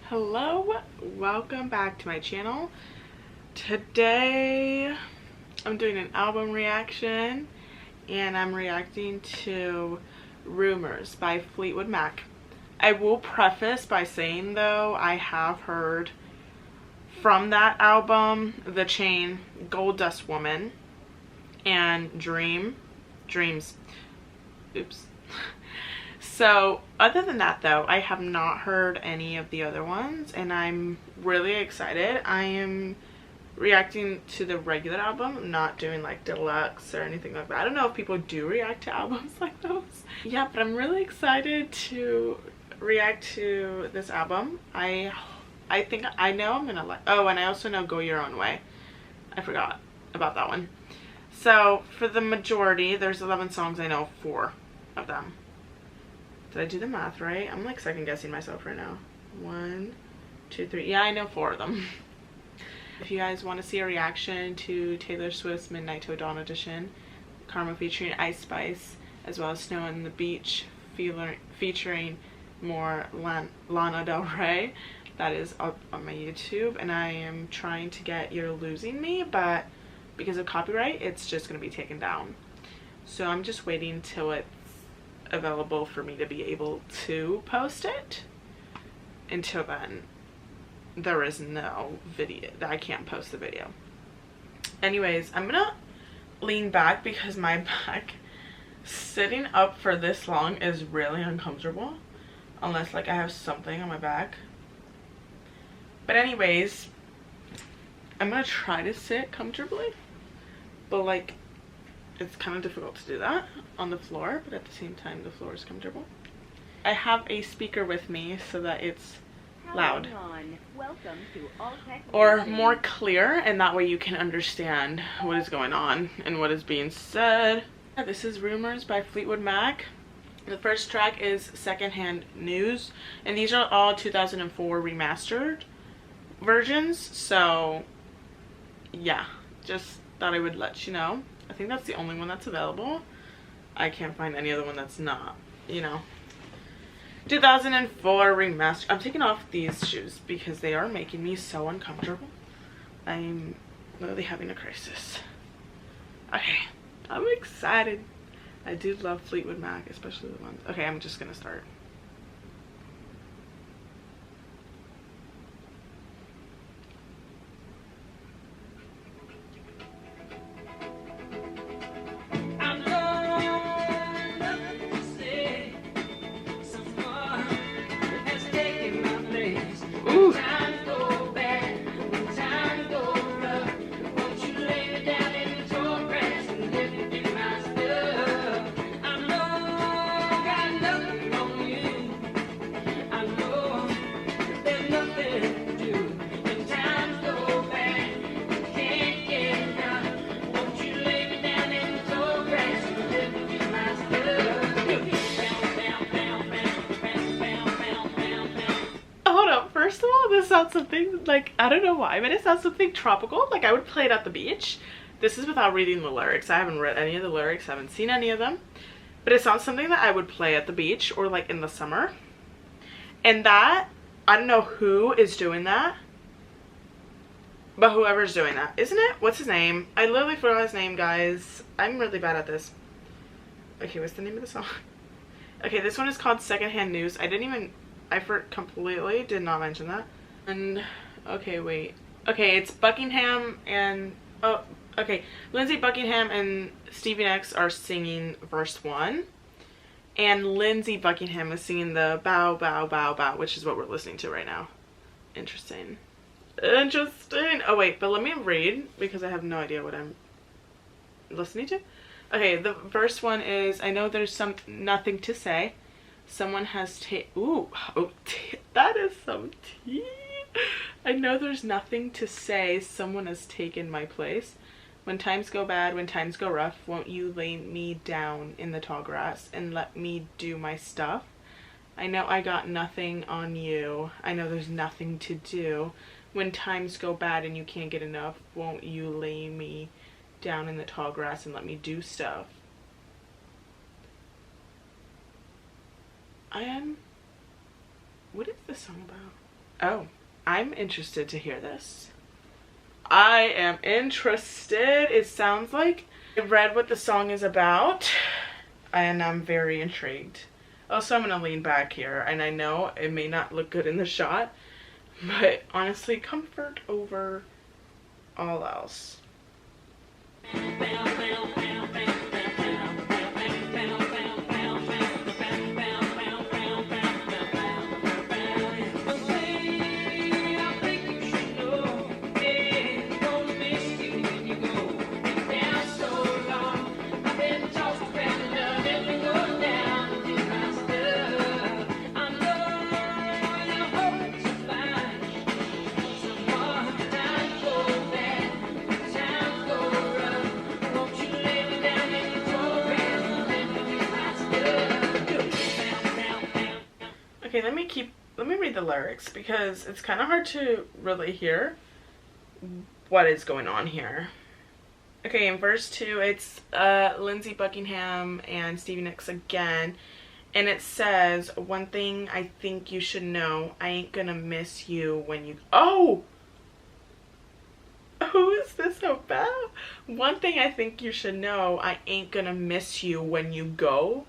Hello, welcome back to my channel. Today I'm doing an album reaction and I'm reacting to Rumours by Fleetwood Mac. I will preface by saying though, I have heard from that album The Chain, Gold Dust Woman, and Dreams. Oops. So other than that though, I have not heard any of the other ones and I'm really excited. I am reacting to the regular album. I'm not doing like deluxe or anything like that. I don't know if people do react to albums like those. Yeah, but I'm really excited to react to this album. I think I know I'm gonna like, oh, and I also know Go Your Own Way. I forgot about that one. So for the majority, there's 11 songs. I know 4 of them. Did I do the math right? I'm like second guessing myself right now. 1, 2, 3. Yeah, I know 4 of them. If you guys want to see a reaction to Taylor Swift's Midnight to Dawn edition, Karma featuring Ice Spice, as well as Snow on the Beach featuring more Lana Del Rey, that is up on my YouTube, and I am trying to get You're Losing Me, but because of copyright, it's just going to be taken down. So I'm just waiting till it's available for me to be able to post it. Until then, there is no video. I can't post the video. Anyways, I'm gonna lean back because my back sitting up for this long is really uncomfortable, unless like I have something on my back. But anyways, I'm gonna try to sit comfortably, but like it's kind of difficult to do that on the floor, but at the same time the floor is comfortable. I have a speaker with me so that it's loud or more clear, and that way you can understand what is going on and what is being said. This is Rumours by Fleetwood Mac. The first track is Secondhand News, and these are all 2004 remastered versions, so yeah, just thought I would let you know. I think that's the only one that's available. I can't find any other one that's not, you know. 2004 remaster. I'm taking off these shoes because they are making me so uncomfortable. I'm literally having a crisis. Okay, I'm excited. I do love Fleetwood Mac, especially the ones. Okay, I'm just gonna start. First of all, this sounds something like, I don't know why, but it sounds something tropical. Like I would play it at the beach. This is without reading the lyrics. I haven't read any of the lyrics. I haven't seen any of them. But it sounds something that I would play at the beach or like in the summer. And that, I don't know who is doing that, but whoever's doing that, isn't it? What's his name? I literally forgot his name, guys. I'm really bad at this. Okay, what's the name of the song? Okay, this one is called Secondhand News. I completely did not mention that. And okay, wait. Okay, it's Buckingham and Lindsey Buckingham and Stevie Nicks are singing verse 1, and Lindsey Buckingham is singing the bow bow bow bow, which is what we're listening to right now. Interesting. Oh wait, but let me read because I have no idea what I'm listening to. Okay, the verse 1 is, I know there's nothing to say. Someone has that is some tea. I know there's nothing to say. Someone has taken my place. When times go bad, when times go rough, won't you lay me down in the tall grass and let me do my stuff? I know I got nothing on you. I know there's nothing to do. When times go bad and you can't get enough, won't you lay me down in the tall grass and let me do stuff? What is this song about? Oh, I'm interested to hear this. I am interested. It sounds like I read what the song is about, and I'm very intrigued. Also, I'm gonna lean back here, and I know it may not look good in the shot, but honestly, comfort over all else. Okay, let me read the lyrics because it's kind of hard to really hear what is going on here. Okay, in verse 2, it's Lindsey Buckingham and Stevie Nicks again, and it says, "One thing I think you should know, I ain't gonna miss you when you..." Oh! Who is this about? "One thing I think you should know, I ain't gonna miss you when you go.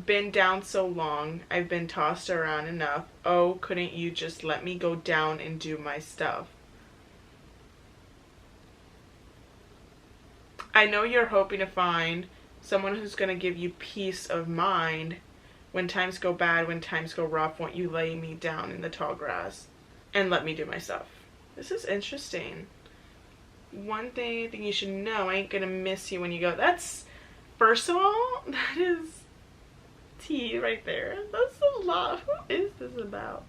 Been down so long, I've been tossed around enough. Oh, couldn't you just let me go down and do my stuff? I know you're hoping to find someone who's gonna give you peace of mind. When times go bad, when times go rough, won't you lay me down in the tall grass and let me do my stuff?" This is interesting. "One thing you should know, I ain't gonna miss you when you go." That's, first of all, that is tea right there. That's a lot. Who is this about?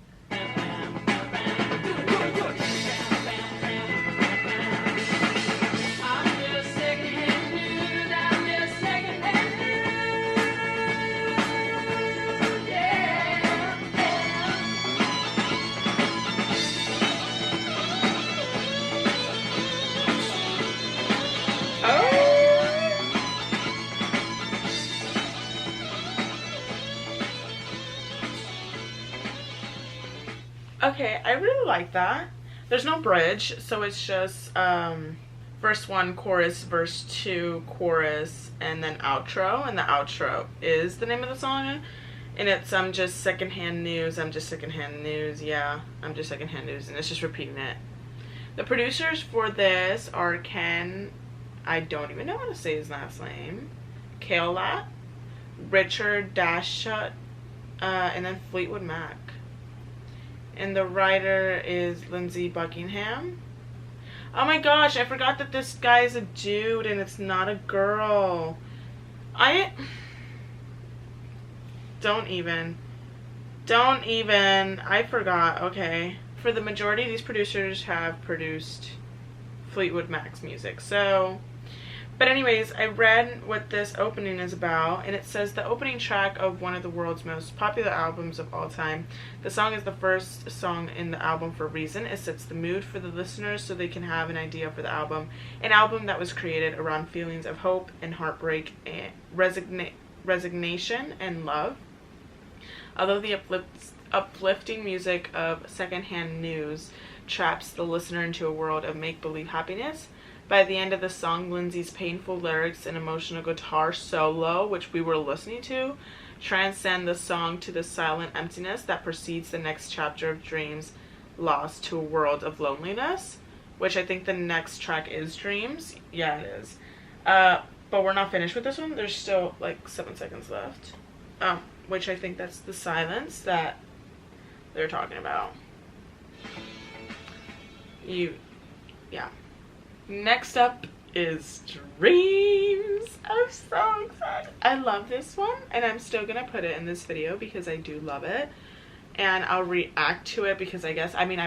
Okay, I really like that. There's no bridge, so it's just verse 1, chorus, verse 2, chorus, and then outro. And the outro is the name of the song. And it's I'm just secondhand news, I'm just secondhand news, yeah, I'm just secondhand news. And it's just repeating it. The producers for this are Ken, I don't even know how to say his last name, Kalat, Richard Dashut, and then Fleetwood Mac. And the writer is Lindsey Buckingham. Oh my gosh, I forgot that this guy is a dude and it's not a girl. Don't even. I forgot. Okay. For the majority, these producers have produced Fleetwood Mac's music. So, but anyways, I read what this opening is about, and it says the opening track of one of the world's most popular albums of all time. The song is the first song in the album for a reason. It sets the mood for the listeners so they can have an idea for the album. An album that was created around feelings of hope and heartbreak and resignation and love. Although the uplifting music of Secondhand News traps the listener into a world of make-believe happiness, by the end of the song, Lindsey's painful lyrics and emotional guitar solo, which we were listening to, transcend the song to the silent emptiness that precedes the next chapter of Dreams lost to a world of loneliness, which I think the next track is Dreams. Yeah, it is. But we're not finished with this one. There's still like 7 seconds left, which I think that's the silence that they're talking about. Yeah. Next up is Dreams. I'm so excited. I love this one, and I'm still gonna put it in this video because I do love it, and I'll react to it because I've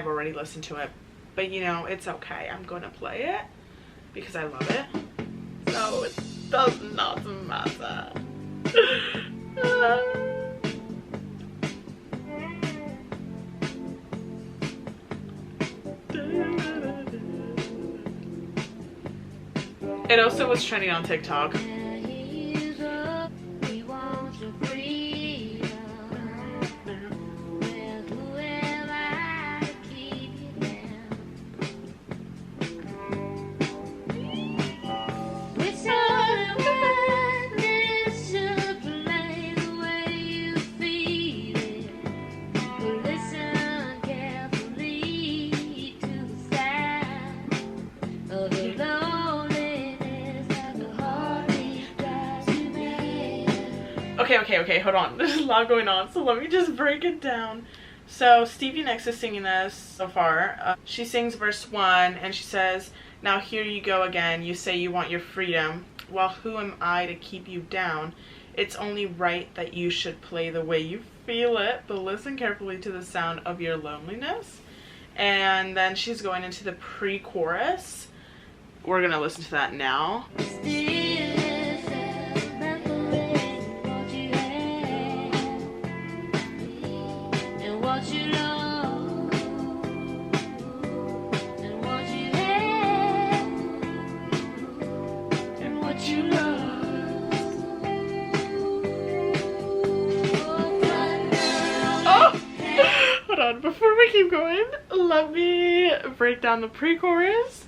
already listened to it, but you know, it's okay. I'm gonna play it because I love it, so it does not matter. It also was trending on TikTok. okay, hold on. There's a lot going on, so let me just break it down. So Stevie Nicks is singing this so far. She sings verse 1 and she says, "Now here you go again. You say you want your freedom. Well, who am I to keep you down? It's only right that you should play the way you feel it, but listen carefully to the sound of your loneliness." And then she's going into the pre-chorus. We're gonna listen to that now. Before we keep going, let me break down the pre-chorus.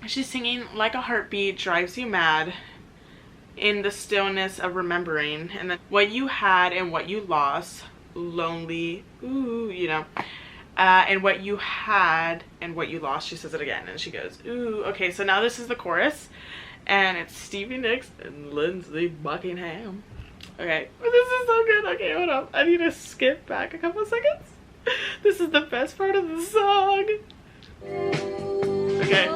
She's singing, "Like a heartbeat drives you mad in the stillness of remembering, and then what you had and what you lost, lonely, ooh, you know, and what you had and what you lost." She says it again and she goes, ooh. Okay, so now this is the chorus and it's Stevie Nicks and Lindsey Buckingham. Okay, this is so good. Okay, hold up, I need to skip back a couple seconds. This is the best part of the song. Okay.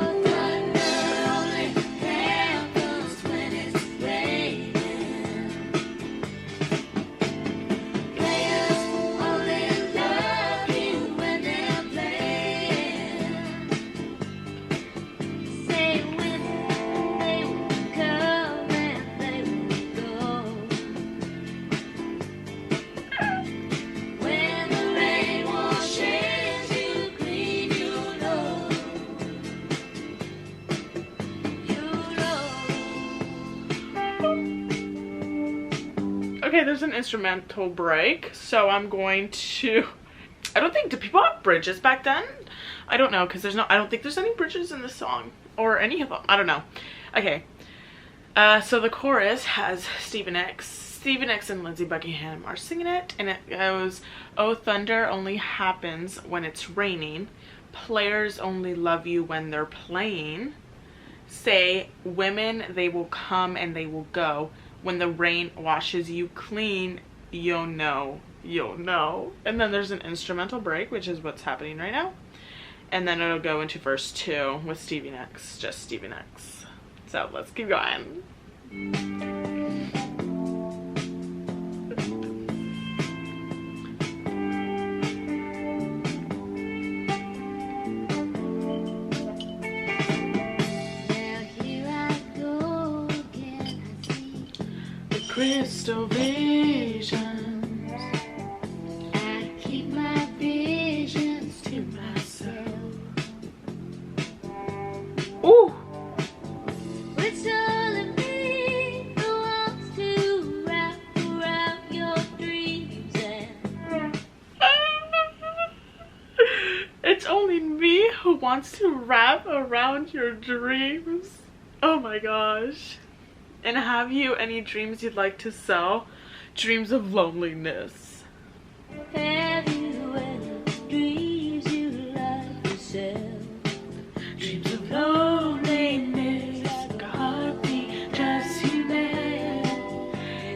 Okay, there's an instrumental break, so I'm going to, I don't think, did people have bridges back then? I don't know, because there's no, I don't think there's any bridges in this song, or any of them, I don't know. Okay, so the chorus has Stevie Nicks and Lindsey Buckingham are singing it, and it goes, "Oh, thunder only happens when it's raining, players only love you when they're playing, say, women, they will come and they will go. When the rain washes you clean, you'll know, you'll know." And then there's an instrumental break, which is what's happening right now. And then it'll go into verse 2 with Stevie Nicks, just Stevie Nicks. So let's keep going. Crystal visions, I keep my visions to myself. Ooh! It's all in me who wants to wrap around your dreams and it's only me who wants to wrap around your dreams. Oh my gosh. And have you any dreams you'd like to sell? Dreams of loneliness. Have you any dreams you'd like to sell? Dreams of loneliness, like a heartbeat drives you mad.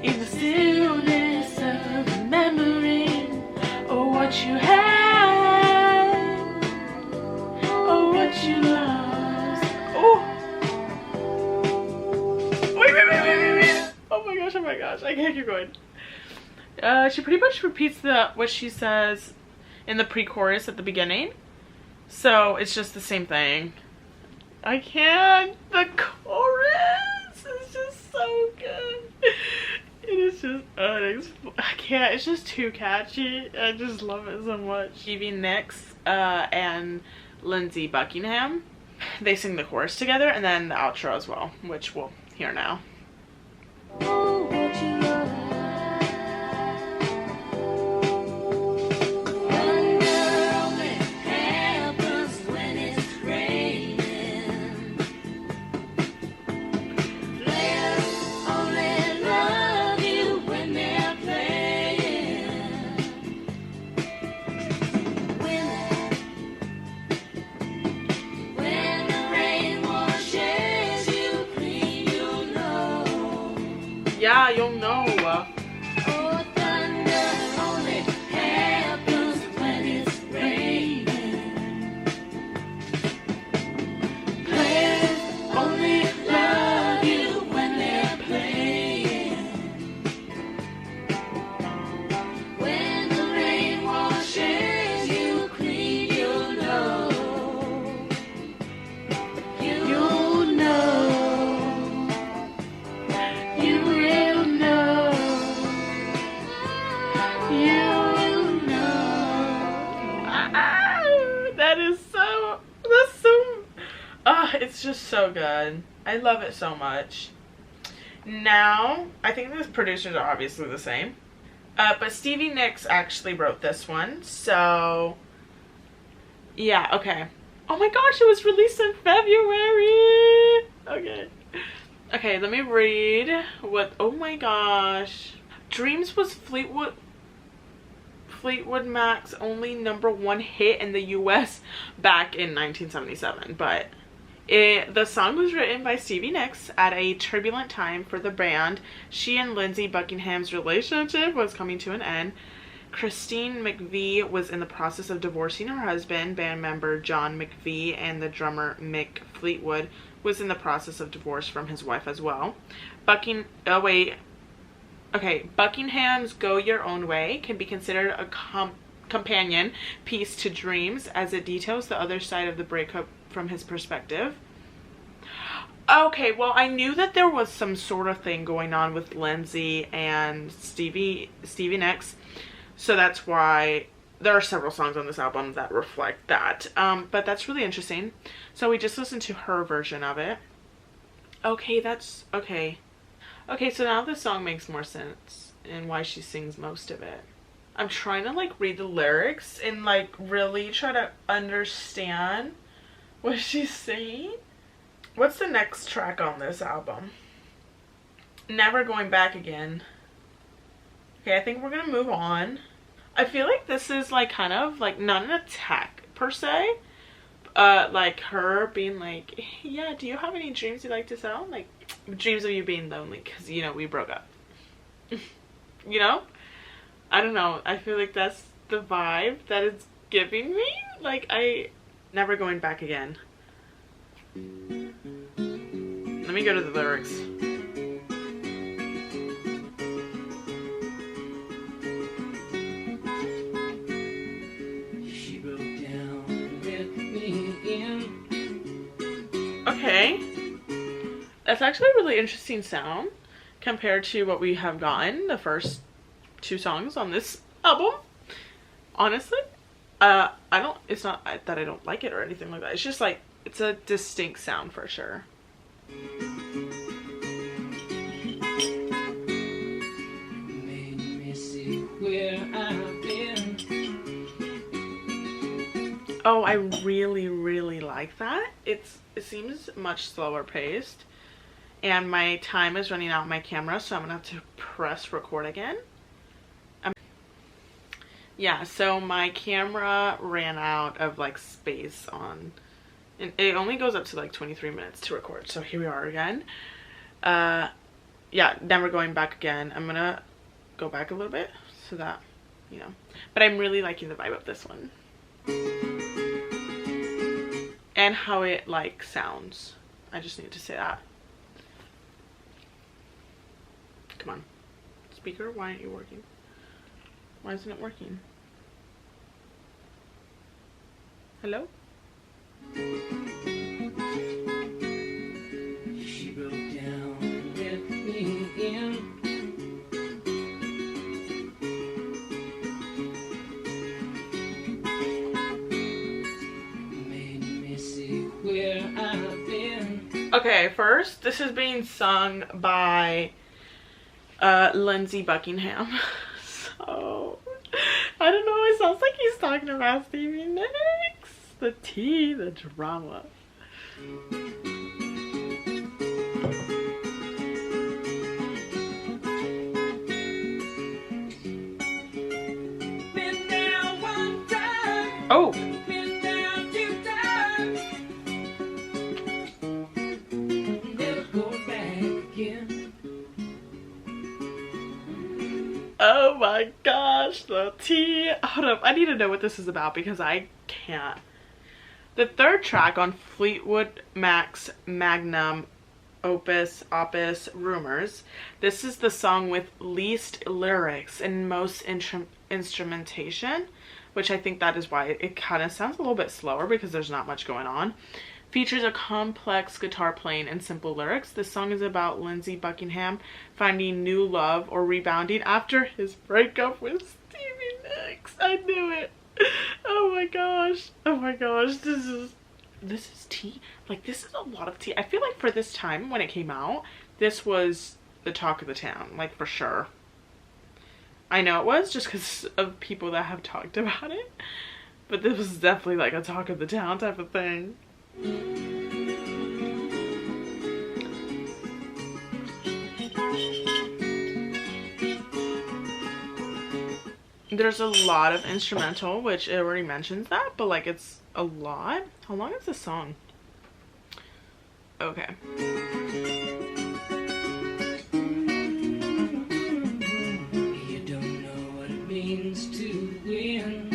In the stillness of remembering, oh, what you had, oh, what you lost. Oh. Oh my gosh, I can't keep going. She pretty much repeats what she says in the pre-chorus at the beginning. So it's just the same thing. I can't. The chorus is just so good. It is just, I can't. It's just too catchy. I just love it so much. Stevie Nicks and Lindsey Buckingham, they sing the chorus together and then the outro as well, which we'll hear now. Yeah, you'll know. Oh, It's just so good. I love it so much. Now, I think the producers are obviously the same. But Stevie Nicks actually wrote this one. So, yeah, okay. Oh my gosh, it was released in February. Okay. Okay, let me read what, oh my gosh. Dreams was Fleetwood Mac's only #1 hit in the US back in 1977, but the song was written by Stevie Nicks at a turbulent time for the band. She and Lindsey Buckingham's relationship was coming to an end. Christine McVie was in the process of divorcing her husband. Band member John McVie and the drummer Mick Fleetwood was in the process of divorce from his wife as well. Buckingham's Go Your Own Way can be considered a companion piece to Dreams, as it details the other side of the breakup from his perspective. Okay, well, I knew that there was some sort of thing going on with Lindsey and Stevie Nicks, so that's why there are several songs on this album that reflect that. But that's really interesting. So we just listened to her version of it. Okay, that's okay. Okay, so now this song makes more sense and why she sings most of it. I'm trying to like read the lyrics and like really try to understand what she's saying. What's the next track on this album? Never Going Back Again. Okay, I think we're gonna move on. I feel like this is like kind of like not an attack per se. Like her being like, yeah, do you have any dreams you'd like to tell? Like dreams of you being lonely because, you know, we broke up. You know? I don't know. I feel like that's the vibe that it's giving me. Like, never going back again. Let me go to the lyrics. She broke down and let me in. Okay. That's actually a really interesting sound compared to what we have gotten the first 2 songs on this album. Honestly, it's not that I don't like it or anything like that. It's just like, it's a distinct sound for sure. Made me see where I've been. Oh, I really, really like that. It seems much slower paced. And my time is running out on my camera, so I'm gonna have to press record again. Yeah, so my camera ran out of like space on, and it only goes up to like 23 minutes to record. So here we are again. Yeah, never going back again. I'm gonna go back a little bit so that, you know, but I'm really liking the vibe of this one. And how it like sounds. I just need to say that. Come on. Speaker, why aren't you working? Why isn't it working? Hello? She broke down and let me in. Made me see where I've been. Okay, first, this is being sung by Lindsey Buckingham. So, I don't know, it sounds like he's talking about Stevie Nicks. The tea, the drama. Been down one time. Oh. Been down 2 times. Never go back again. Oh my gosh, the tea. Hold up, I need to know what this is about because I can't. The 3rd track on Fleetwood Mac's magnum opus, Rumours. This is the song with least lyrics and most instrumentation, which I think that is why it kind of sounds a little bit slower because there's not much going on. Features a complex guitar playing and simple lyrics. This song is about Lindsey Buckingham finding new love or rebounding after his breakup with Stevie Nicks. I knew it. Oh my gosh. Oh my gosh. This is this is tea. Like, this is a lot of tea. I feel like for this time when it came out, this was the talk of the town, like, for sure. I know it was just because of people that have talked about it, but this was definitely like a talk of the town type of thing. There's a lot of instrumental, which it already mentions that, but like it's a lot. How long is this song? Okay. You don't know what it means to win.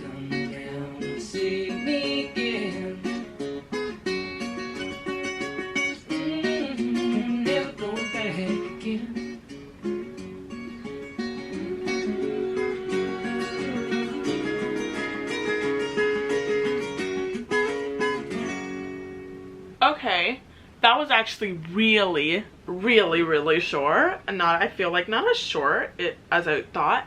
Come down and see me again. Never go back again. Okay, that was actually really, really, really short. And not, I feel like not as short as I thought.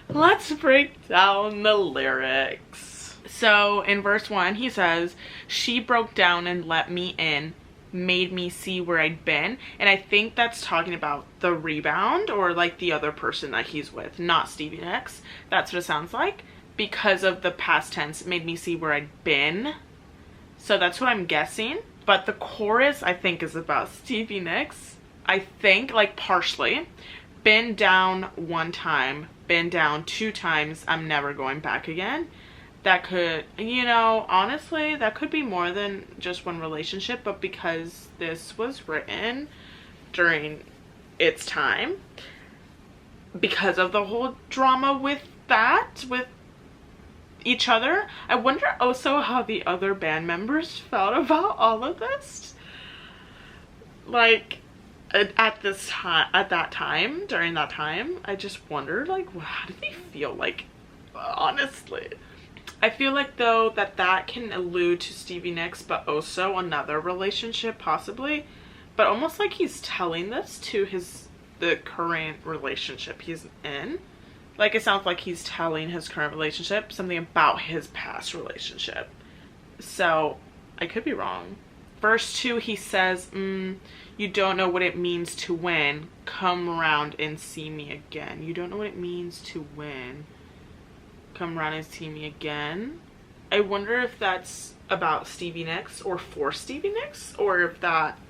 Let's break down the lyrics. So in verse 1, he says, she broke down and let me in, made me see where I'd been. And I think that's talking about the rebound, or like the other person that he's with, not Stevie Nicks. That's what it sounds like, because of the past tense, made me see where I'd been. So that's what I'm guessing. But the chorus, I think, is about Stevie Nicks. I think, like, partially. Been down one time, been down 2 times, I'm never going back again. That could, you know, honestly, that could be more than just one relationship, but because this was written during its time, because of the whole drama with that, with each other, I wonder also how the other band members felt about all of this. Like, at that time, during that time, I just wondered, like, how did they feel? Like, honestly, I feel like though that can allude to Stevie Nicks, but also another relationship possibly, but almost like he's telling this to the current relationship he's in. Like, it sounds like he's telling his current relationship something about his past relationship. So, I could be wrong. Verse 2, he says, you don't know what it means to win. Come around and see me again. You don't know what it means to win. Come around and see me again. I wonder if that's about Stevie Nicks or for Stevie Nicks, or if that,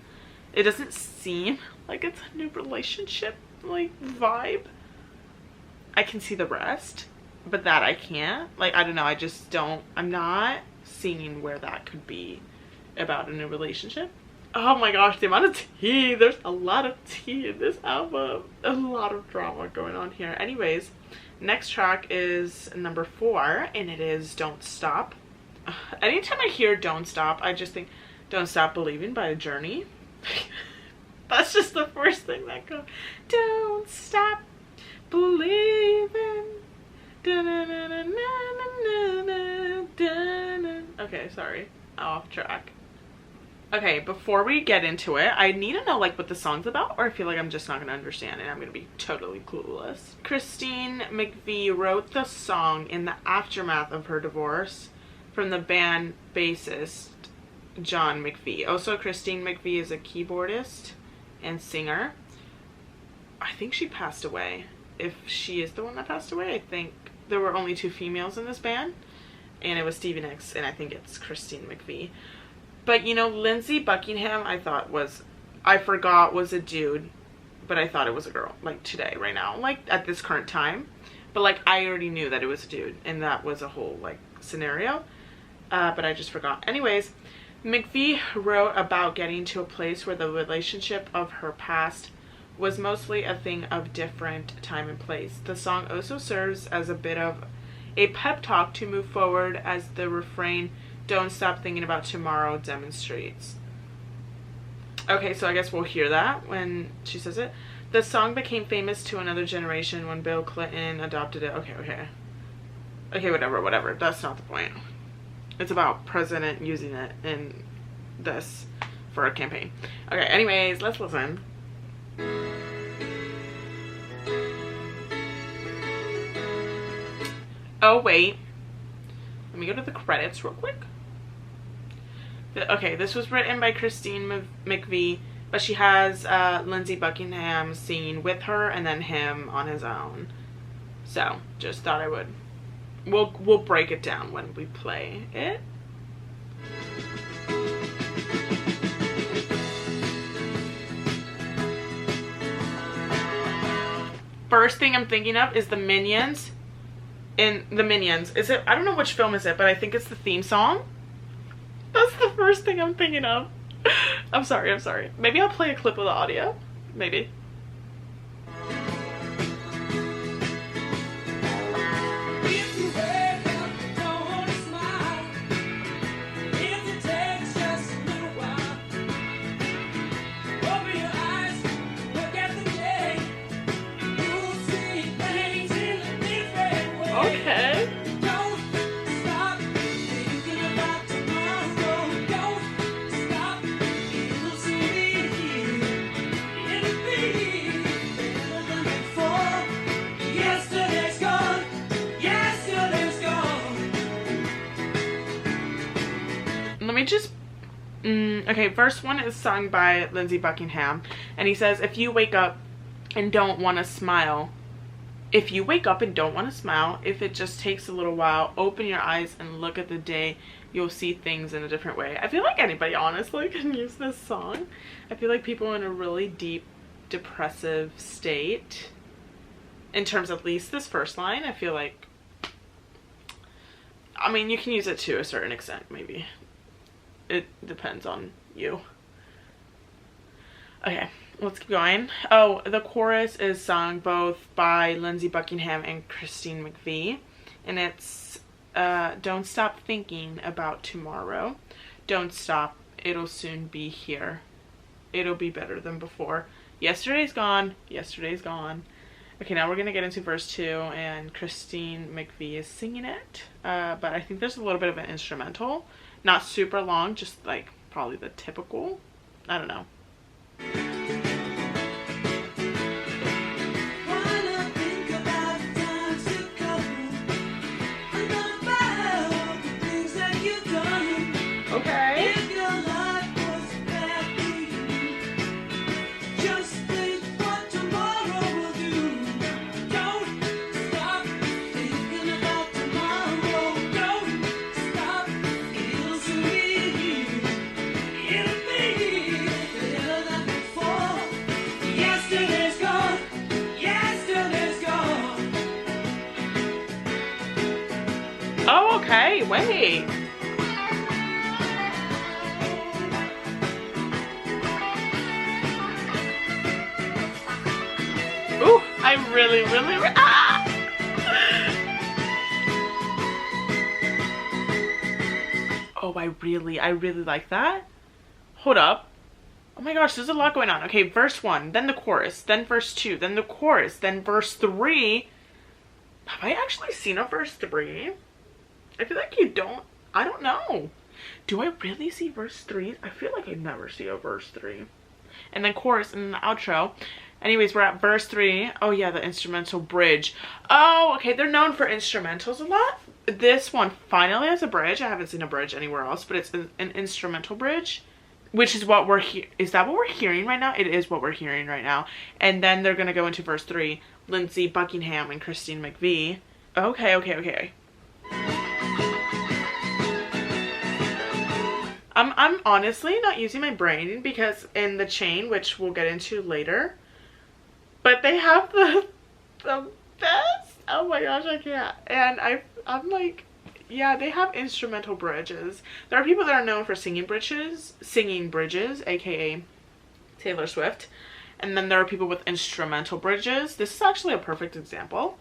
it doesn't seem like it's a new relationship, like, vibe. I can see the rest, but that I can't. Like, I don't know, I just don't, I'm not seeing where that could be about a new relationship. Oh my gosh, the amount of tea. There's a lot of tea in this album. A lot of drama going on here. Anyways, next track is number 4, and it is Don't Stop. Anytime I hear Don't Stop, I just think Don't Stop Believing by Journey. That's just the first thing that goes. Don't stop believing. Okay, sorry, off track. Okay, before we get into it, I need to know like what the song's about, or I feel like I'm just not gonna understand and I'm gonna be totally clueless. Christine McVie wrote the song in the aftermath of her divorce from the band bassist John McVie. Also, Christine McVie is a keyboardist and singer. I think she passed away. If she is the one that passed away, I think there were only 2 females in this band, and it was Stevie Nicks, and I think it's Christine McVie. But, you know, Lindsey Buckingham, I forgot was a dude, but I thought it was a girl, like today, right now, like at this current time. But like, I already knew that it was a dude, and that was a whole like scenario, but I just forgot. Anyways, McVie wrote about getting to a place where the relationship of her past was mostly a thing of different time and place. The song also serves as a bit of a pep talk to move forward, as the refrain, "Don't stop thinking about tomorrow," demonstrates. Okay, so I guess we'll hear that when she says it. The song became famous to another generation when Bill Clinton adopted it. Okay, whatever. That's not the point. It's about president using it in this for a campaign. Okay, anyways, let's listen. Oh, wait. Let me go to the credits real quick. Okay, this was written by Christine McVie, but she has Lindsey Buckingham singing with her and then him on his own. So, just thought I would. We'll break it down when we play it. First thing I'm thinking of is the Minions. In the Minions, is it? I don't know which film is it, but I think it's the theme song. That's the first thing I'm thinking of. I'm sorry. Maybe I'll play a clip of the audio. Maybe. Okay. Let me just okay, verse 1 is sung by Lindsey Buckingham, and he says, if you wake up and don't want to smile, if it just takes a little while, open your eyes and look at the day, you'll see things in a different way. I feel like anybody honestly can use this song. I feel like people in a really deep depressive state, in terms of at least this first line, I feel like, I mean, you can use it to a certain extent, maybe. It depends on you. Okay, let's keep going. Oh, the chorus is sung both by Lindsey Buckingham and Christine McVie, and it's don't stop thinking about tomorrow. Don't stop, it'll soon be here. It'll be better than before. Yesterday's gone. Okay, now we're gonna get into verse 2, and Christine McVie is singing it, but I think there's a little bit of an instrumental. Not super long, just like probably the typical. I don't know. Okay. Oh, okay, wait. Ooh, I really ah! Oh, I really like that. Hold up. Oh my gosh, there's a lot going on. Okay, verse 1, then the chorus, then verse 2, then the chorus, then verse 3. Have I actually seen a verse 3? I feel like you don't. I don't know. Do I really see verse 3? I feel like I never see a verse 3. And then chorus and then the outro. Anyways, we're at verse 3. Oh yeah, the instrumental bridge. Oh, okay, they're known for instrumentals a lot. This one finally has a bridge. I haven't seen a bridge anywhere else, but it's an instrumental bridge, which is what we're is that what we're hearing right now? It is what we're hearing right now. And then they're gonna go into verse 3. Lindsey Buckingham and Christine McVie. Okay. I'm honestly not using my brain because in the chain, which we'll get into later, but they have the best. Oh my gosh, I can't. And I'm like, yeah, they have instrumental bridges. There are people that are known for singing bridges, aka Taylor Swift. And then there are people with instrumental bridges. This is actually a perfect example.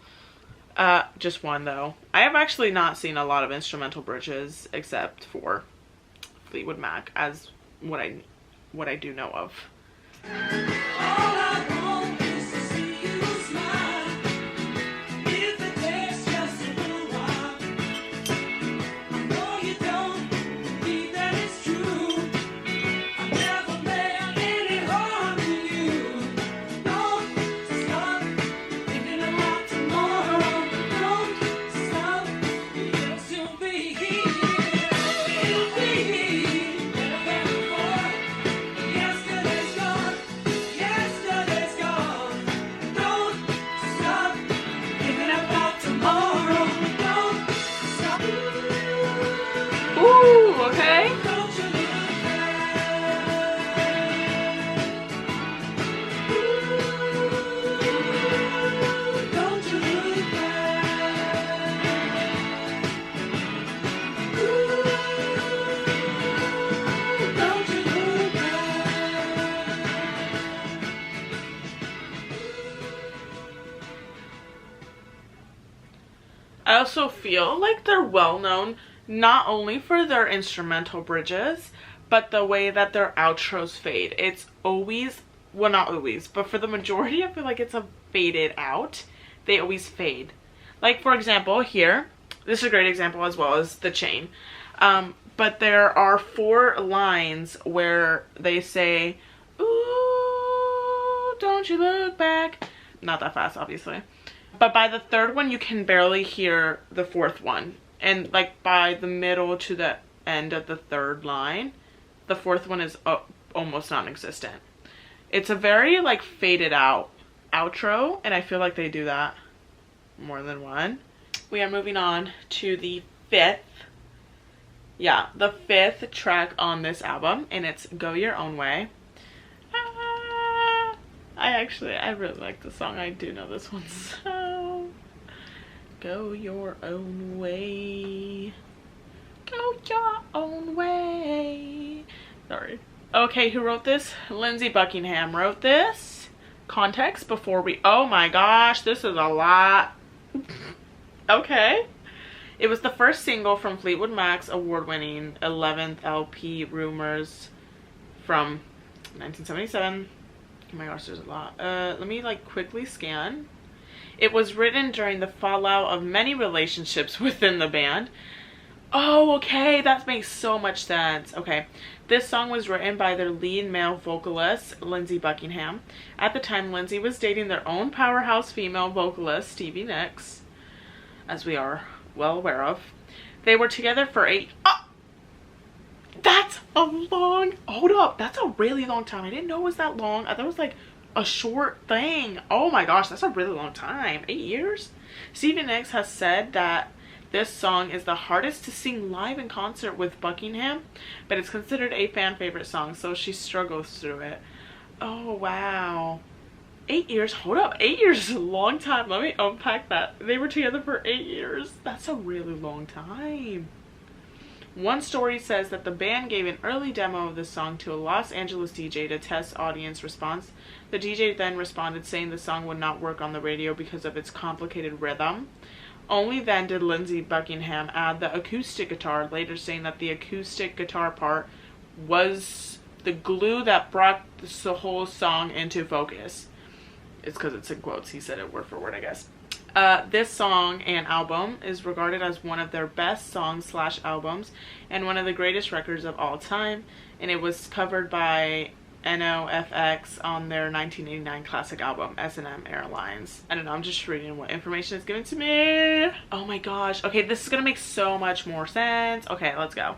Just one though. I have actually not seen a lot of instrumental bridges except for Fleetwood Mac, as what I do know of. I also feel like they're well known not only for their instrumental bridges, but the way that their outros fade. It's always, well, not always, but for the majority, I feel like it's a faded out. They always fade. Like, for example, here, this is a great example as well as the chain. But there are 4 lines where they say, "Ooh, don't you look back." Not that fast, obviously. But by the 3rd one, you can barely hear the 4th one. And like by the middle to the end of the 3rd line, the 4th one is almost non-existent. It's a very like faded out outro, and I feel like they do that more than one. We are moving on to the 5th. Yeah, the 5th track on this album, and it's Go Your Own Way. I really like the song. I do know this one, so go your own way. Go your own way. Sorry. Okay, who wrote this? Lindsey Buckingham wrote this. Context before we, oh my gosh, this is a lot. Okay. It was the first single from Fleetwood Mac's award-winning 11th LP Rumours from 1977. Oh my gosh, there's a lot. Let me like quickly scan. It was written during the fallout of many relationships within the band. Oh, okay, that makes so much sense. Okay, this song was written by their lead male vocalist, Lindsey Buckingham. At the time, Lindsey was dating their own powerhouse female vocalist, Stevie Nicks, as we are well aware of. They were together for 8... Oh! That's a long... Hold up, that's a really long time. I didn't know it was that long. I thought it was like a short thing. Oh my gosh, that's a really long time. 8 years? Stevie Nicks has said that this song is the hardest to sing live in concert with Buckingham, but it's considered a fan favorite song, so she struggles through it. Oh, wow. 8 years? Hold up. 8 years is a long time. Let me unpack that. They were together for 8 years. That's a really long time. One story says that the band gave an early demo of the song to a Los Angeles DJ to test audience response. The DJ then responded saying the song would not work on the radio because of its complicated rhythm. Only then did Lindsey Buckingham add the acoustic guitar, later saying that the acoustic guitar part was the glue that brought the whole song into focus. It's because it's in quotes. He said it word for word, I guess. This song and album is regarded as one of their best songs / albums and one of the greatest records of all time, and it was covered by NOFX on their 1989 classic album S&M Airlines. I don't know, I'm just reading what information is given to me. Oh my gosh. Okay, this is gonna make so much more sense. Okay, let's go.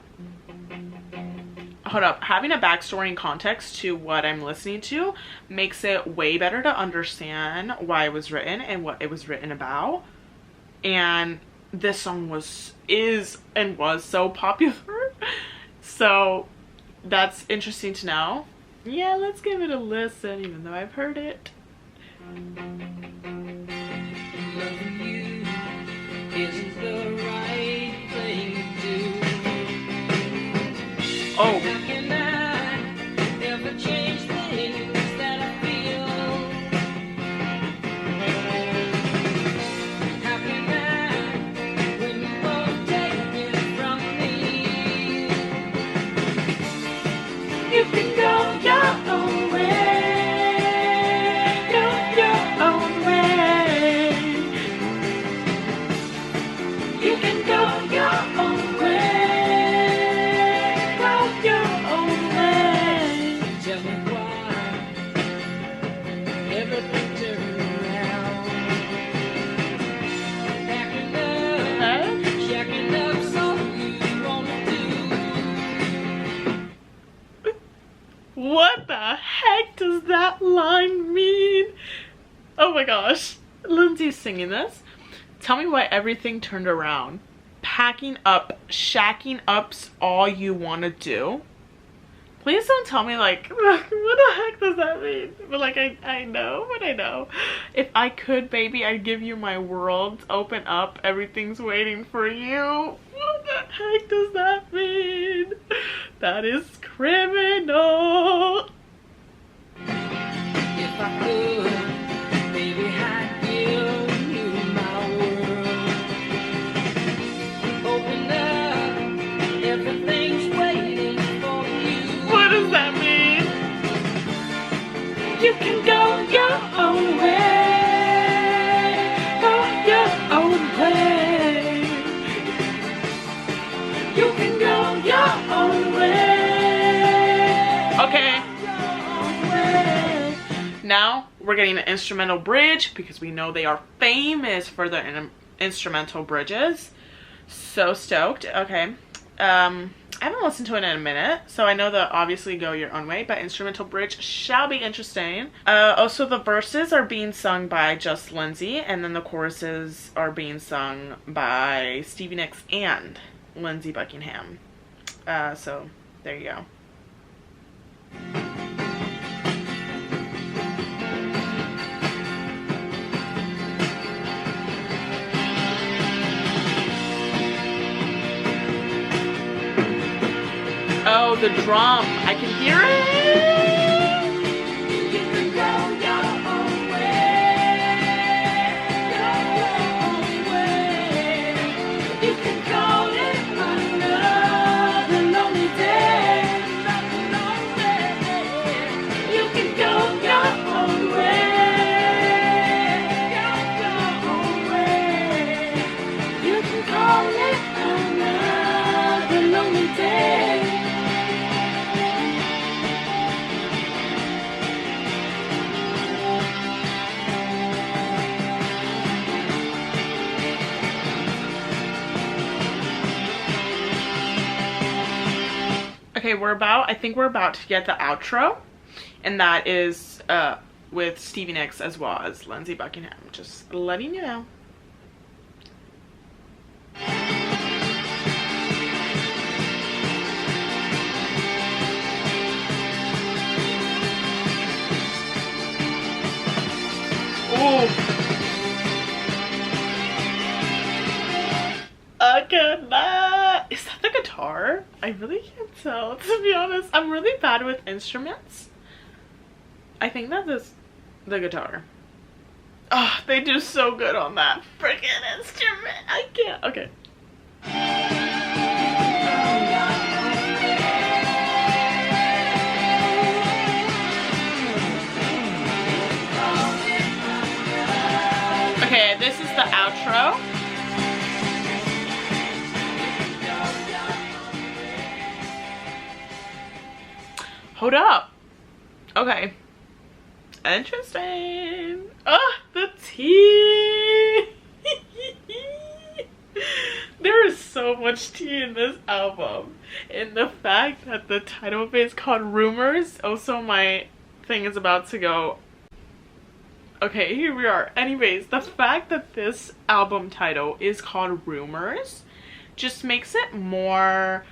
Hold up, having a backstory and context to what I'm listening to makes it way better to understand why it was written and what it was written about. And this song was so popular. So that's interesting to know. Yeah, let's give it a listen, even though I've heard it. Loving you isn't the right thing to do. Oh. How can I ever change things that I feel? How can I when you won't take it from me? You can go your own way. Go your own way. You can go your own way. What the heck does that line mean? Oh my gosh. Lindsay's singing this. Tell me why everything turned around. Packing up, shacking up's all you want to do. Please don't tell me like, what the heck does that mean? But like, I know what I know. If I could, baby, I'd give you my world. Open up, everything's waiting for you. What the heck does that mean? That is criminal. If I could, baby, I'd give you my world. You can go your own way. Go your own way. You can go your own way. Okay. Now we're getting an instrumental bridge because we know they are famous for their instrumental bridges. So stoked. Okay. I haven't listened to it in a minute, so I know that obviously Go Your Own Way, but instrumental bridge shall be interesting. Also, the verses are being sung by just Lindsay, and then the choruses are being sung by Stevie Nicks and Lindsey Buckingham. So there you go. Oh, the drum. I can hear it. You can go your own way. Go your own way. You can call it another lonely day. You can go your own way. Go your own way. You can call it another lonely day. Okay, I think we're about to get the outro, and that is with Stevie Nicks as well as Lindsey Buckingham. Just letting you know. Ooh. Okay, is that the guitar? I really can't tell, to be honest. I'm really bad with instruments. I think that is the guitar. Oh, they do so good on that freaking instrument. I can't. Okay. Okay, this is the outro. Hold up. Okay. Interesting. Oh, the tea. There is so much tea in this album. And the fact that the title of it is called Rumours. Also, my thing is about to go. Okay, here we are. Anyways, the fact that this album title is called Rumours just makes it more...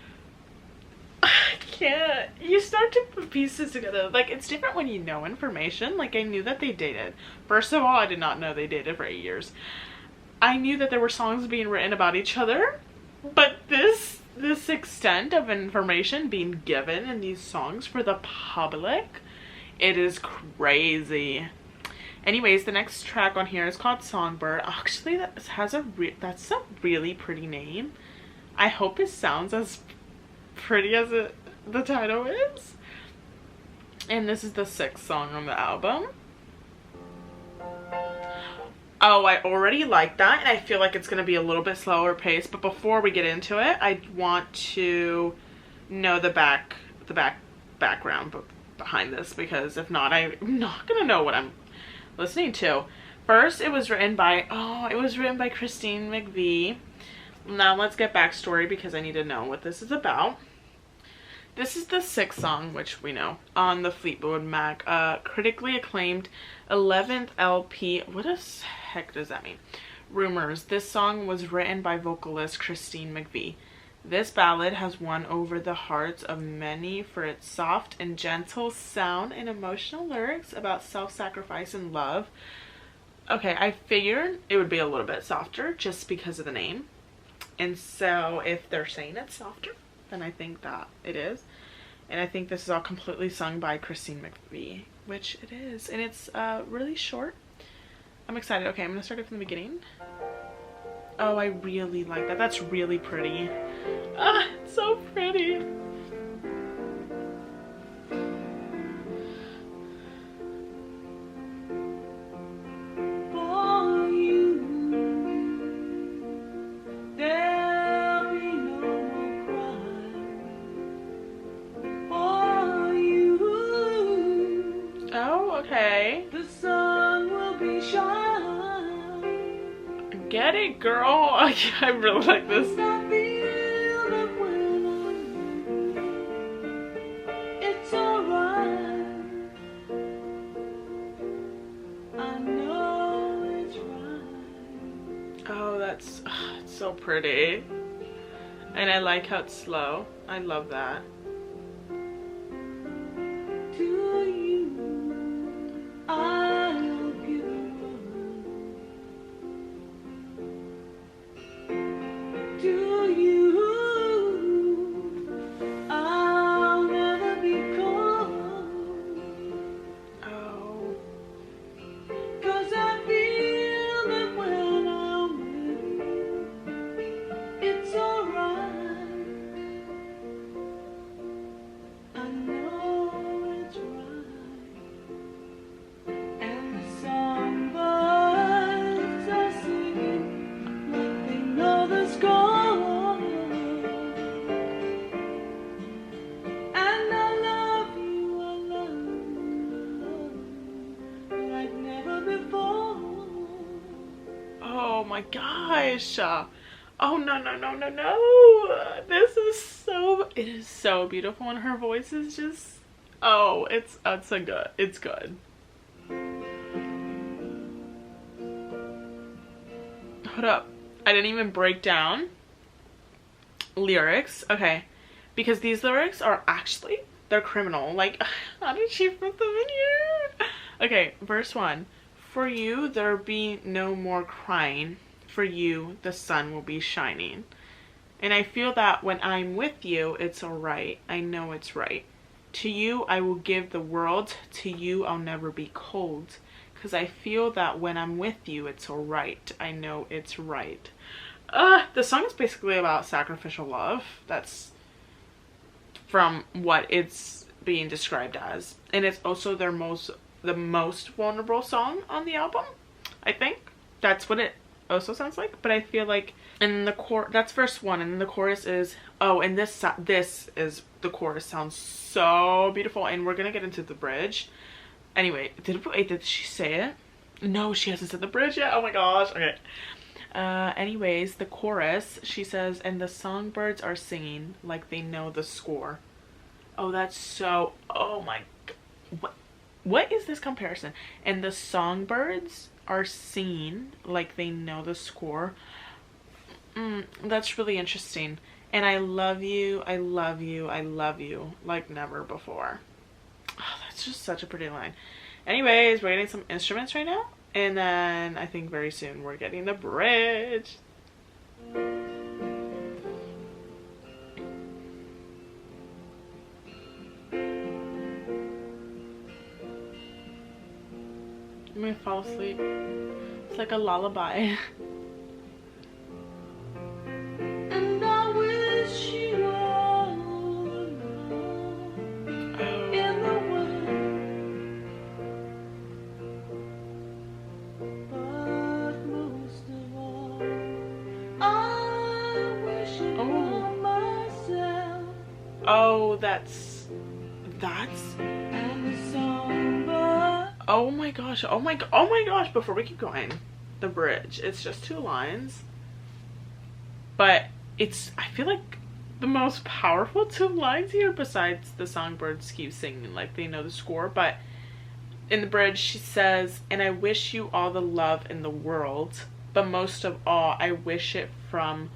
I can't. You start to put pieces together. Like, it's different when you know information. Like, I knew that they dated. First of all, I did not know they dated for 8 years. I knew that there were songs being written about each other. But this extent of information being given in these songs for the public, it is crazy. Anyways, the next track on here is called Songbird. Actually, that's a really pretty name. I hope it sounds as pretty as the title is. And this is the 6th song on the album. Oh, I already like that, and I feel like it's gonna be a little bit slower pace. But before we get into it, I want to know the background behind this, because if not, I'm not gonna know what I'm listening to. First, it was written by Christine McVie. Now let's get backstory, because I need to know what this is about. This is the 6th song, which we know, on the Fleetwood Mac, critically acclaimed 11th LP. What the heck does that mean? Rumours. This song was written by vocalist Christine McVie. This ballad has won over the hearts of many for its soft and gentle sound and emotional lyrics about self-sacrifice and love. Okay, I figured it would be a little bit softer just because of the name. And so if they're saying it's softer, then I think that it is. And I think this is all completely sung by Christine McVie, which it is. And it's really short. I'm excited. Okay, I'm going to start it from the beginning. Oh, I really like that. That's really pretty. Ah, it's so pretty. okay. The sun will be shining. Get it, girl. I really like this. And I feel that when I'm with you, it's alright. I know it's right. Oh, that's it's so pretty. And I like how it's slow. I love that. To you, I'll give you up. To you, I'll never be cold. Oh. 'Cause I feel that when I'm with you, it's alright. I know it's right. And the songbirds are singing like they know the score. And I love you, I love you, like never before. Oh my gosh. Oh no. This is it is so beautiful, and her voice is just, oh, it's so good. It's good. Hold up. I didn't even break down lyrics. Okay. Because these lyrics are actually, they're criminal. Like, how did she put them in here? Okay, verse 1. For you, there be no more crying. For you, the sun will be shining. And I feel that when I'm with you, it's alright. I know it's right. To you, I will give the world. To you, I'll never be cold. Because I feel that when I'm with you, it's alright. I know it's right. The song is basically about sacrificial love. That's from what it's being described as. And it's also the most vulnerable song on the album, I think. That's what it also sounds like. But I feel like in the that's verse 1, and then the chorus is, oh, and this is the chorus sounds so beautiful. And we're gonna get into the bridge. Anyway, did she say it? No, she hasn't said the bridge yet. Oh my gosh. Okay. Anyways, the chorus, she says, and the songbirds are singing like they know the score. Oh, that's so, oh my, what is this comparison? And the songbirds are singing like they know the score. That's really interesting. And I love you, I love you, I love you like never before. Oh, that's just such a pretty line. Anyways, we're getting some instruments right now. And then I think very soon we're getting the bridge. I'm gonna fall asleep. It's like a lullaby. And I wish you all love in the world. But most of all, I wish it for myself. Oh, that's And the songbird. oh my gosh, oh my gosh. Before we keep going, the bridge, it's just 2 lines, but it's, I feel like, the most powerful 2 lines here, besides the songbirds keep singing like they know the score. But in the bridge she says, and I wish you all the love in the world, but most of all I wish it from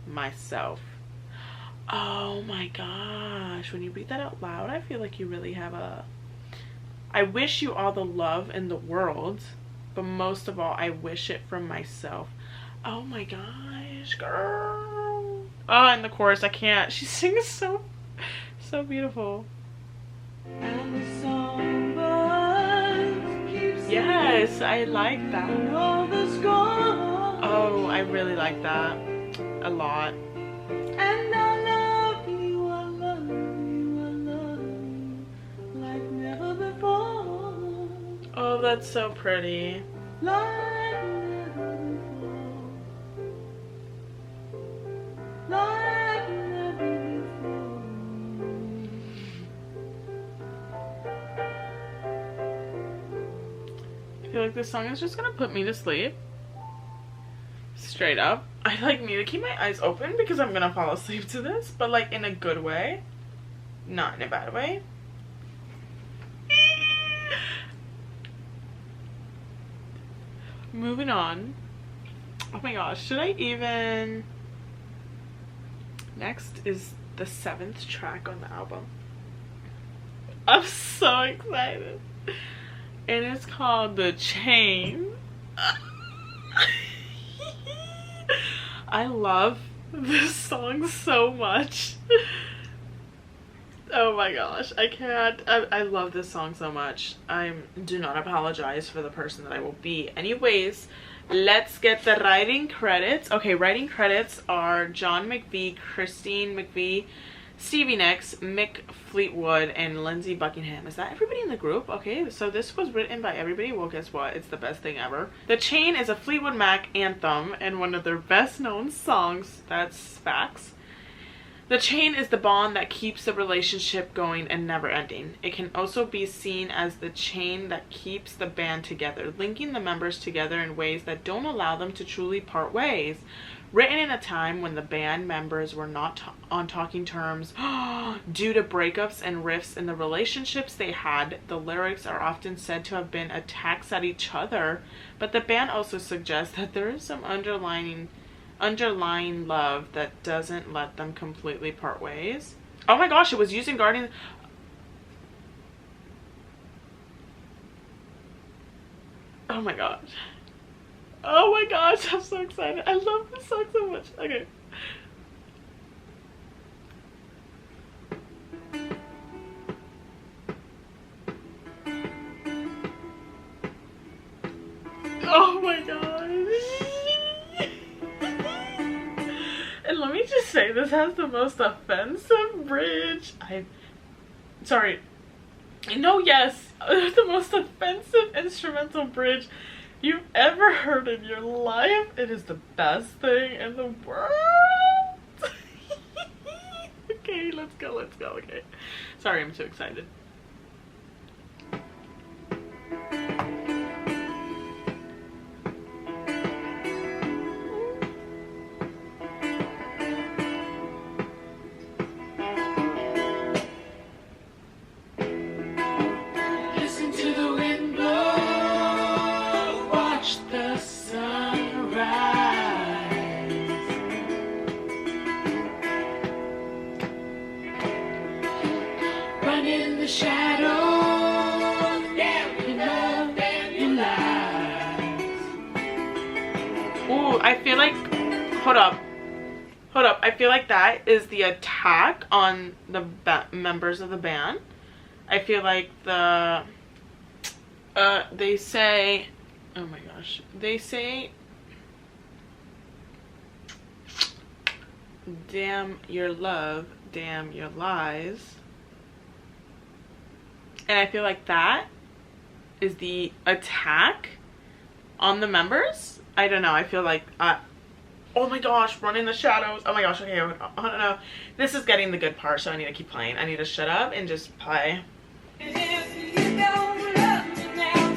myself. Oh my gosh, when you read that out loud, I feel like you really have a, I wish you all the love in the world, but most of all I wish it from myself. Oh my gosh, girl. Oh, and the chorus, I can't, she sings so beautiful. And the songbirds keep singing. Yes, I like that. Know the score. Oh, I really like that a lot. And I love you, I love you, I love you like never before. Oh, that's so pretty. Like never before. Like never before. feel like this song is just gonna put me to sleep. Straight up. I like need to keep my eyes open because I'm gonna fall asleep to this, but like in a good way, not in a bad way. Moving on. Oh my gosh, should I even... Next is the 7th track on the album. I'm so excited. And it's called The Chain. I love this song so much. Oh my gosh, I can't. I love this song so much. I do not apologize for the person that I will be. Anyways, let's get the writing credits. Okay, writing credits are John McVie, Christine McVie, Stevie Nicks, Mick Fleetwood, and Lindsey Buckingham. Is that everybody in the group? Okay, so this was written by everybody. Well, guess what? It's the best thing ever. The Chain is a Fleetwood Mac anthem and one of their best known songs. That's facts. The chain is the bond that keeps the relationship going and never ending. It can also be seen as the chain that keeps the band together, linking the members together in ways that don't allow them to truly part ways. Written in a time when the band members were not on talking terms due to breakups and rifts in the relationships they had, the lyrics are often said to have been attacks at each other, but the band also suggests that there is some underlying love that doesn't let them completely part ways. Oh my gosh, it was using Guardian. Oh my gosh. Oh my gosh, I'm so excited. I love this song so much. Okay. Oh my gosh. And let me just say, this has the most offensive bridge sorry. No, yes. The most offensive instrumental bridge you've ever heard in your life. It is the best thing in the world. Okay, let's go. Okay. Sorry, I'm too excited. I feel like, hold up, I feel like that is the attack on the members of the band. I feel like they say, oh my gosh, they say, damn your love, damn your lies. And I feel like that is the attack on the members. I don't know. I feel like, oh my gosh, Run in the Shadows. Oh my gosh, okay, I don't know. This is getting the good part, so I need to keep playing. I need to shut up and just play. If you don't love me now,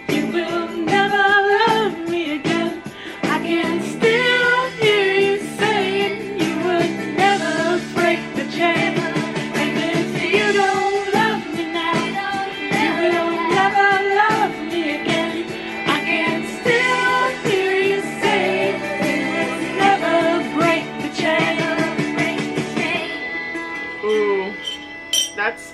you will never love me again. I can still hear you saying you would never break the chain. And if you don't love me now, you will never love me again. I can still hear you saying you would never break the chain. Ooh, that's...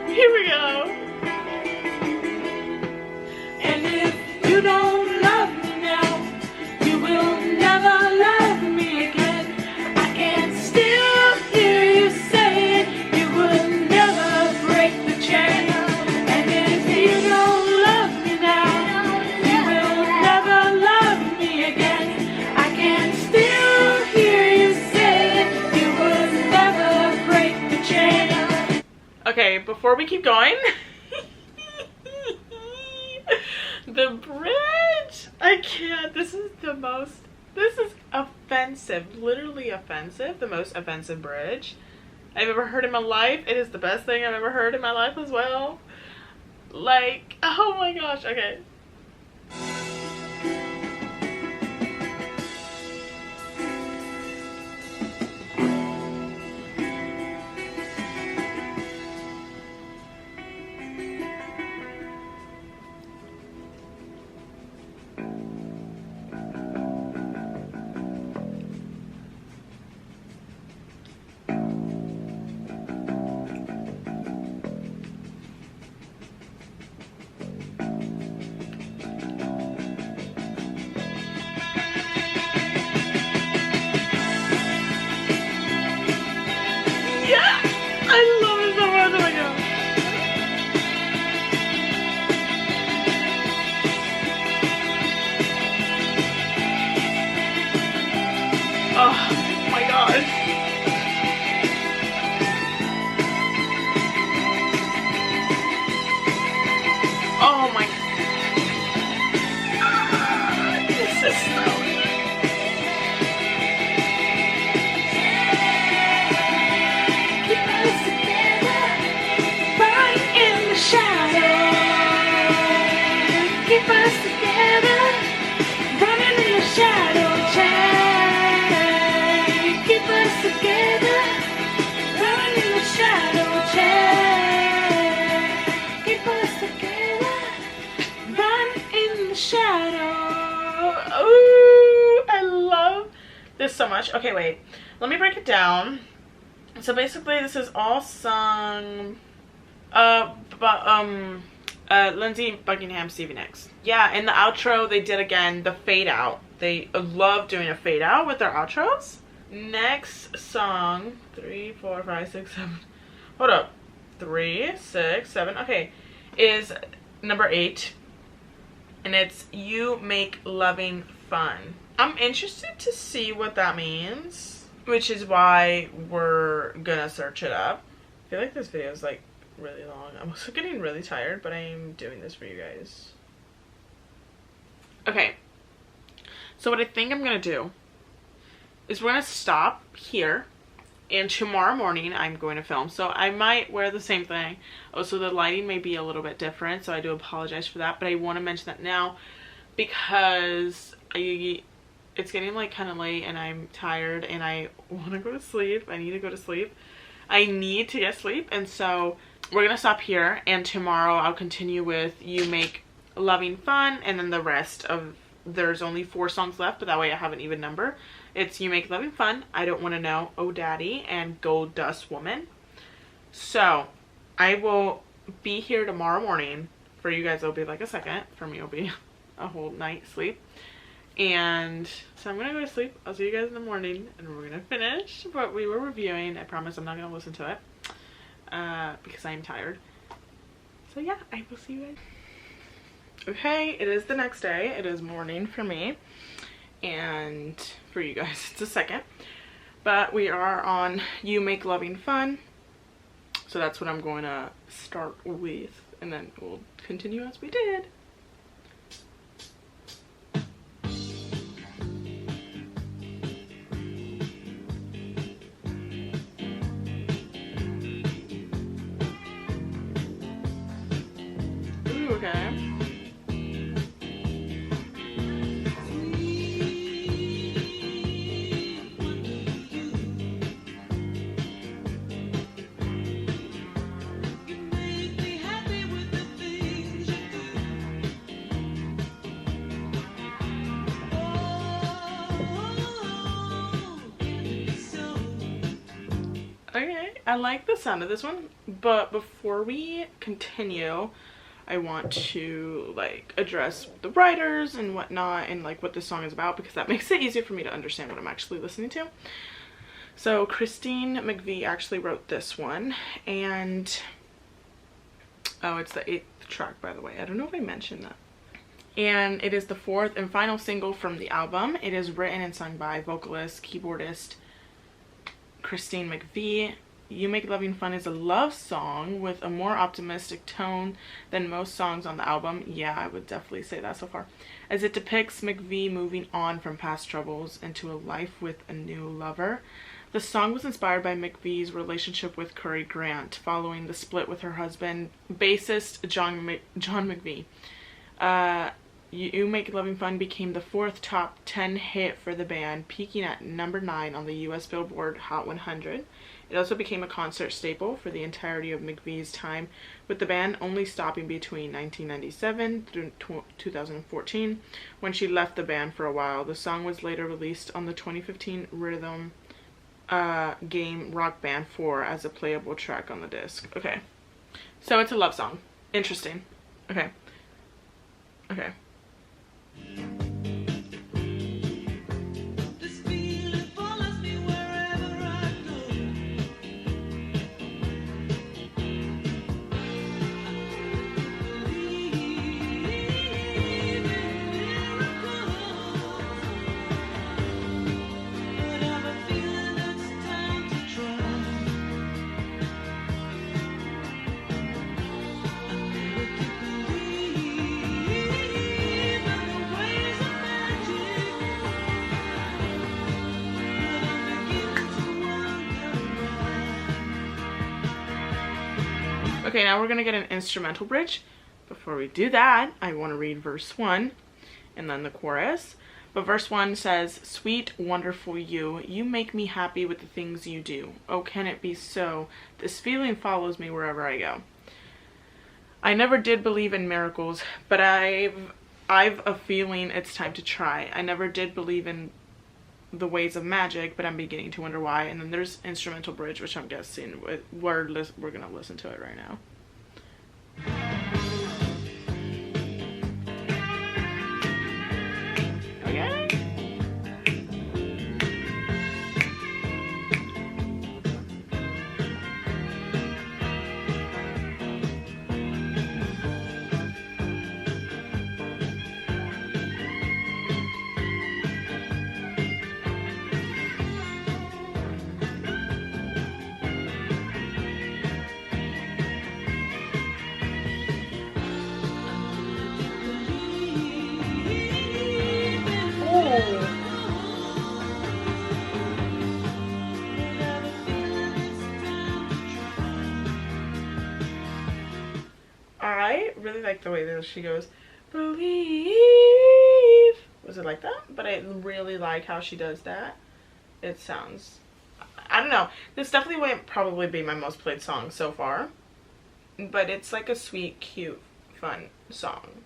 Here we go. And if you don't love me now, you will never love me again. I can still hear you saying you would never break the chain. And if you don't love me now, before we keep going, the bridge, I can't, this is offensive, literally offensive, the most offensive bridge I've ever heard in my life. It is the best thing I've ever heard in my life as well. Like, oh my gosh, okay. I love it so much. Oh my god. Oh my gosh. Oh my. This is so. Keep us together, running in the shadow, child. Keep us together, running in the shadow, child. Keep us together, run in the shadow. Ooh, I love this so much. Okay, wait. Let me break it down. So basically, this is all sung, Lindsey Buckingham, Stevie Nicks. Yeah, in the outro, they did again the fade out. They love doing a fade out with their outros. Next song, 3, 4, 5, 6, 7. Hold up. 3, 6, 7. Okay, is number 8. And it's You Make Loving Fun. I'm interested to see what that means, which is why we're gonna search it up. I feel like this video is like really long. I'm also getting really tired, but I'm doing this for you guys. Okay, so what I think I'm gonna do is we're gonna stop here, and tomorrow morning I'm going to film, so I might wear the same thing. Also, the lighting may be a little bit different, so I do apologize for that, but I want to mention that now because it's getting like kind of late and I'm tired and I want to go to sleep. I need to go to sleep. I need to get sleep, and so we're gonna stop here, and tomorrow I'll continue with You Make Loving Fun, and then the rest of, there's only 4 songs left, but that way I have an even number. It's You Make Loving Fun, I Don't Want to Know, Oh Daddy, and Gold Dust Woman. So I will be here tomorrow morning. For you guys it'll be like a second, for me it'll be a whole night's sleep. And so I'm gonna go to sleep. I'll see you guys in the morning, and we're gonna finish what we were reviewing. I promise I'm not gonna listen to it because I'm tired. So yeah, I will see you guys. Okay, it is the next day. It is morning for me, and for you guys it's a second. But we are on You Make Loving Fun, so that's what I'm going to start with, and then we'll continue as we did. Okay. Okay, I like the sound of this one, but before we continue, I want to like address the writers and whatnot and like what this song is about, because that makes it easier for me to understand what I'm actually listening to. So Christine McVie actually wrote this one, and oh, it's the 8th track, by the way. I don't know if I mentioned that. And it is the 4th and final single from the album. It is written and sung by vocalist, keyboardist Christine McVie. You Make Loving Fun is a love song with a more optimistic tone than most songs on the album. Yeah, I would definitely say that so far. As it depicts McVie moving on from past troubles into a life with a new lover. The song was inspired by McVie's relationship with Curry Grant following the split with her husband, bassist John McVie. You Make Loving Fun became the 4th top 10 hit for the band, peaking at number 9 on the US Billboard Hot 100. It also became a concert staple for the entirety of McVie's time with the band, only stopping between 1997 through 2014 when she left the band for a while. The song was later released on the 2015 rhythm game Rock Band 4 as a playable track on the disc. Okay, so it's a love song. Interesting. Okay. Okay, now we're gonna get an instrumental bridge. Before we do that, I want to read verse 1 and then the chorus. But verse 1 says, "Sweet, wonderful you make me happy with the things you do. Oh, can it be so? This feeling follows me wherever I go. I never did believe in miracles, but I've a feeling it's time to try. I never did believe in the ways of magic, but I'm beginning to wonder why." And then there's instrumental bridge, which I'm guessing we're gonna listen to it right now. Okay. I really like the way that she goes, "Believe." Was it like that? But I really like how she does that. It sounds, I don't know. This definitely wouldn't probably be my most played song so far. But it's like a sweet, cute, fun song.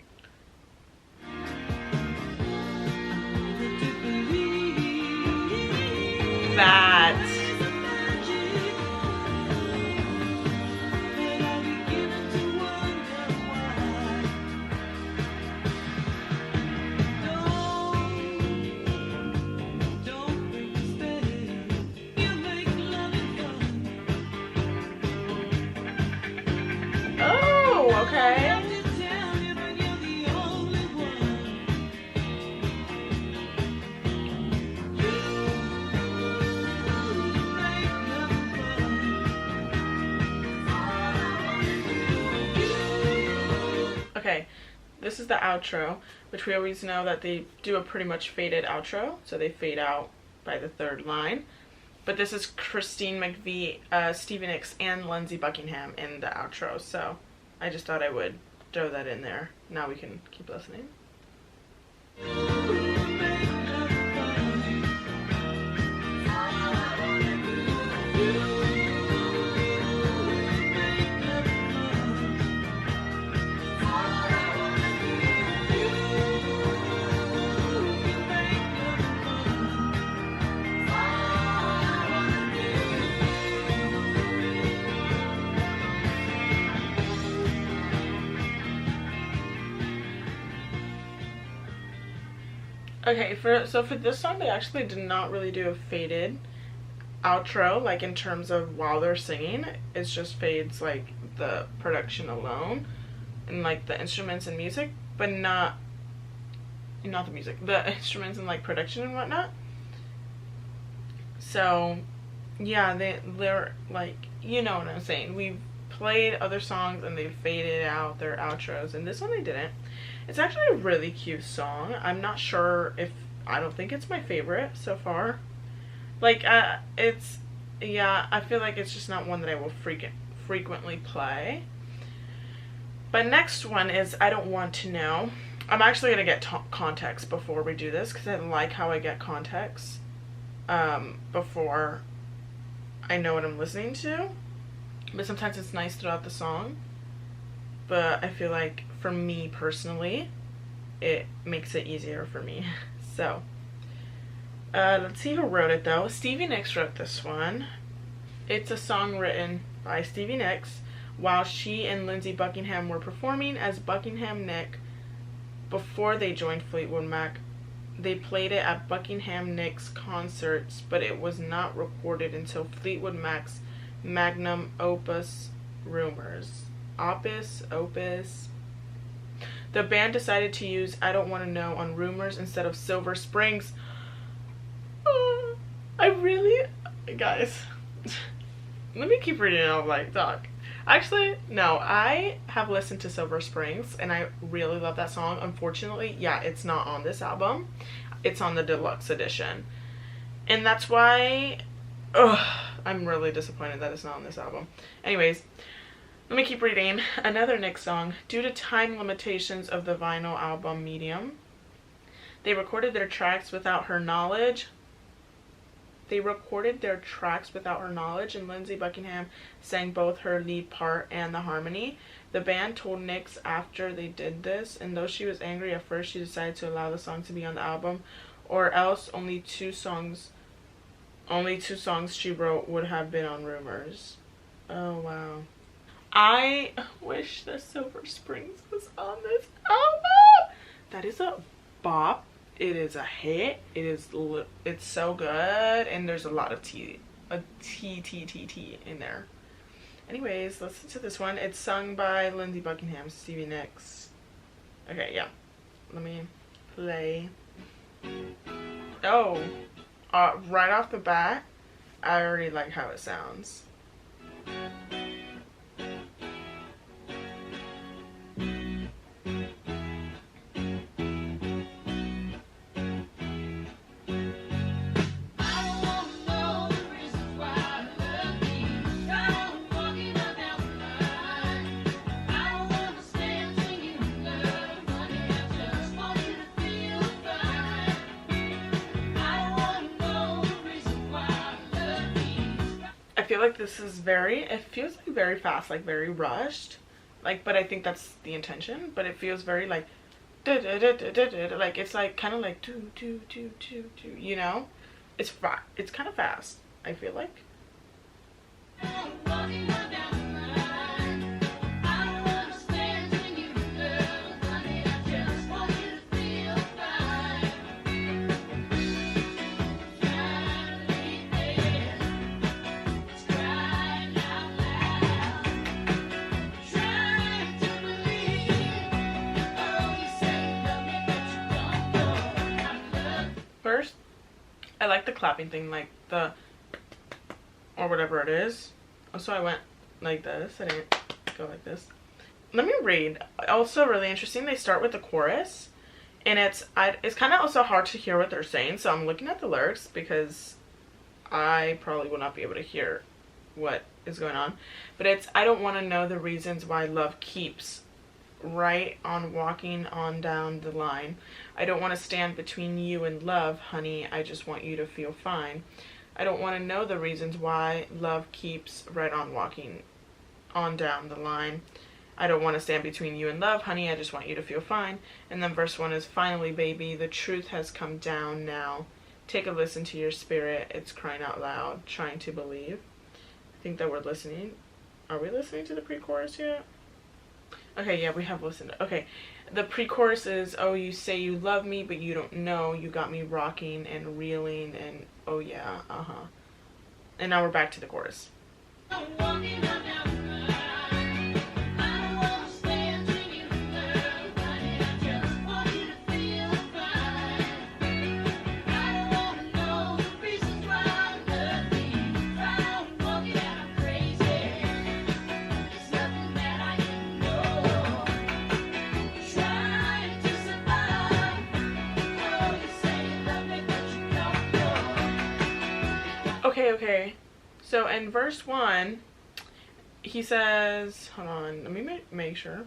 That. Okay. Okay, this is the outro, which we always know that they do a pretty much faded outro, so they fade out by the 3rd line. But this is Christine McVie, Stevie Nicks, and Lindsey Buckingham in the outro, so I just thought I would throw that in there. Now we can keep listening. Okay, for this song, they actually did not really do a faded outro, like in terms of while they're singing. It's just fades like the production alone and like the instruments and music, but not the music, the instruments and like production and whatnot. So yeah, they're like you know what I'm saying. We've played other songs and they faded out their outros, and this one they didn't. It's actually a really cute song. I'm not sure if, I don't think it's my favorite so far. Like, it's, yeah, I feel like it's just not one that I will frequently play. But next one is I Don't Want to Know. I'm actually going to get context before we do this, because I like how I get context before I know what I'm listening to. But sometimes it's nice throughout the song. But I feel like for me personally, it makes it easier for me. So, let's see who wrote it though. Stevie Nicks wrote this one. It's a song written by Stevie Nicks while she and Lindsey Buckingham were performing as Buckingham Nick before they joined Fleetwood Mac. They played it at Buckingham Nicks concerts, but it was not recorded until Fleetwood Mac's magnum opus, Rumours. Opus. The band decided to use I Don't Want to Know on Rumours instead of Silver Springs. Guys, let me keep reading and like talk. Actually, no, I have listened to Silver Springs and I really love that song. Unfortunately, yeah, it's not on this album. It's on the deluxe edition. And that's why, I'm really disappointed that it's not on this album. Anyways, let me keep reading. Another Nick song. Due to time limitations of the vinyl album medium, they recorded their tracks without her knowledge. And Lindsey Buckingham sang both her lead part and the harmony. The band told Nicks after they did this, and though she was angry at first, she decided to allow the song to be on the album, or else only two songs she wrote would have been on Rumours. Oh wow. I wish that Silver Springs was on this album. That is a bop. It is a hit. It's so good, and there's a lot of T in there. Anyways, listen to this one. It's sung by Lindsey Buckingham, Stevie Nicks. Okay, yeah. Let me play. Oh, right off the bat, I already like how it sounds. I feel like this is it feels like very fast, like very rushed, like, but I think that's the intention, but it feels very like like it's like kind of like do, you know, it's kind of fast, I feel like. First, I like the clapping thing, like the, or whatever it is. So I went like this. I didn't go like this. Let me read. Also really interesting, they start with the chorus, and it's kind of also hard to hear what they're saying, so I'm looking at the lyrics because I probably will not be able to hear what is going on. But it's, I don't want to know the reasons why love keeps right on walking on down the line. I don't want to stand between you and love, honey. I just want you to feel fine. I don't want to know the reasons why love keeps right on walking on down the line. I don't want to stand between you and love, honey. I just want you to feel fine. And then verse 1 is, finally, baby, the truth has come down now. Take a listen to your spirit. It's crying out loud, trying to believe. I think that we're listening. Are we listening to the pre-chorus yet? Okay, yeah, we have listened. Okay, the pre-chorus is, oh, you say you love me, but you don't know. You got me rocking and reeling, and oh yeah, And now we're back to the chorus. Okay, so in verse 1, he says, hold on, let me make sure.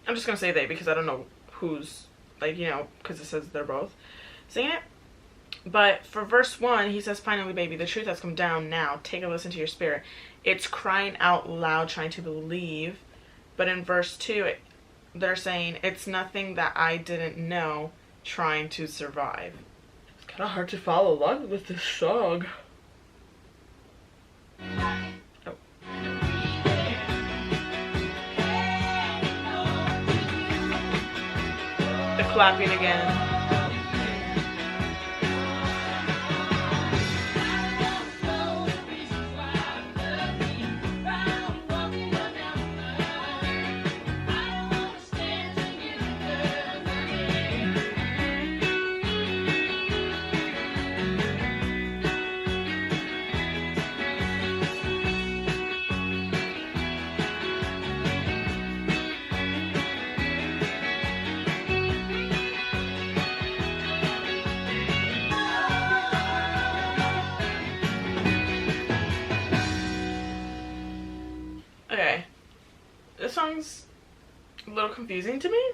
I'm just gonna say they because I don't know who's, like, you know, because it says they're both singing it. But for verse 1, he says, finally, baby, the truth has come down now. Take a listen to your spirit. It's crying out loud, trying to believe. But in verse 2, they're saying, it's nothing that I didn't know, trying to survive. It's kind of hard to follow along with this song. Oh. The clapping again. Okay, this song's a little confusing to me.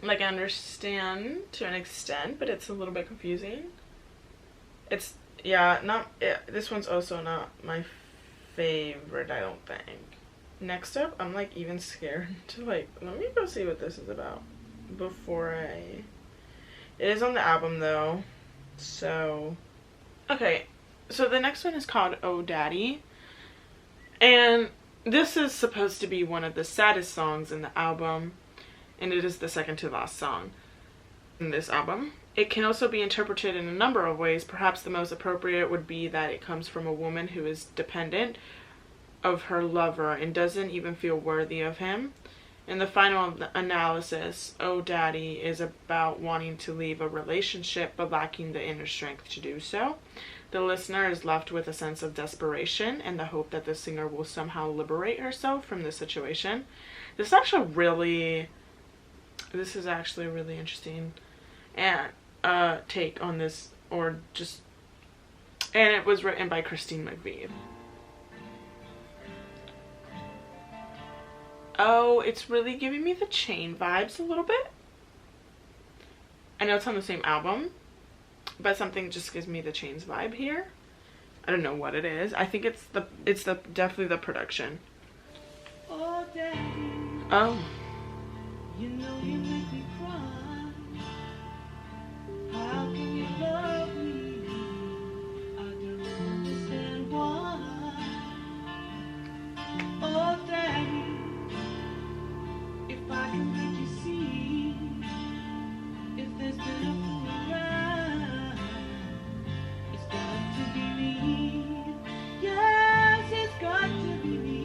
Like, I understand to an extent, but it's a little bit confusing. It's, yeah, this one's also not my favorite, I don't think. Next up, I'm like even scared to like, let me go see what this is about before it is on the album though. So, okay, so the next one is called Oh Daddy, and this is supposed to be one of the saddest songs in the album, and it is the second to last song in this album. It can also be interpreted in a number of ways. Perhaps the most appropriate would be that it comes from a woman who is dependent of her lover and doesn't even feel worthy of him. In the final analysis, Oh Daddy is about wanting to leave a relationship but lacking the inner strength to do so. The listener is left with a sense of desperation and the hope that the singer will somehow liberate herself from the situation. This is actually really interesting and take on this, and it was written by Christine McVie. Oh, it's really giving me the Chain vibes a little bit. I know it's on the same album, but something just gives me the Chains vibe here. I don't know what it is. I think it's definitely the production. Oh, Daddy, Oh. you know you make me cry. How can you love me? I don't understand why. Oh, Daddy, if I can make you see, if there's been a fool around, it's got to be me. Yes, it's got to be me.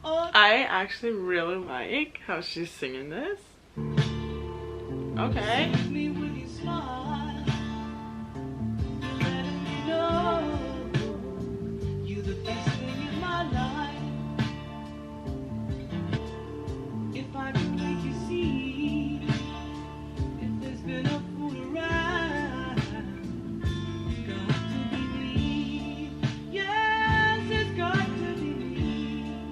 Oh, I actually really like how she's singing this. Okay. kiss me with your smile. You're letting me know you're the best thing in my life. If I can make you see, if there's been a fool around, it's got to be me. Yes, it's got to be me.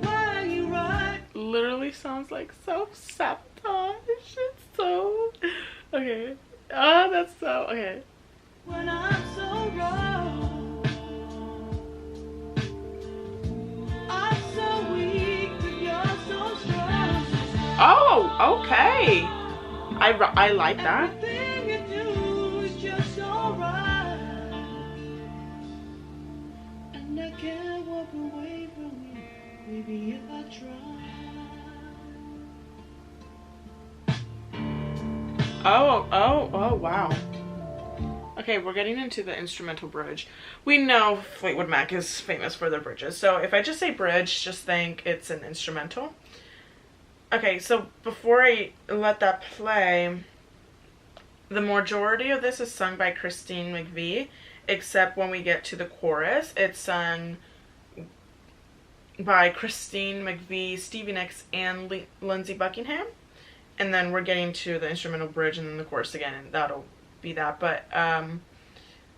Why are you right? Literally sounds like self-sabotage. It's so... Okay. Oh, that's so... Okay. When I'm so wrong, I'm so weak, but you're so strong. Oh, okay. I like that. Everything you do is just so right, and I can't walk away from you, baby, if I try. Oh, wow. Okay, we're getting into the instrumental bridge. We know Fleetwood Mac is famous for their bridges, so if I just say bridge, just think it's an instrumental. Okay, so before I let that play, the majority of this is sung by Christine McVie, except when we get to the chorus, it's sung by Christine McVie, Stevie Nicks, and Lindsey Buckingham. and then we're getting to the instrumental bridge and then the chorus again, and that'll be that. But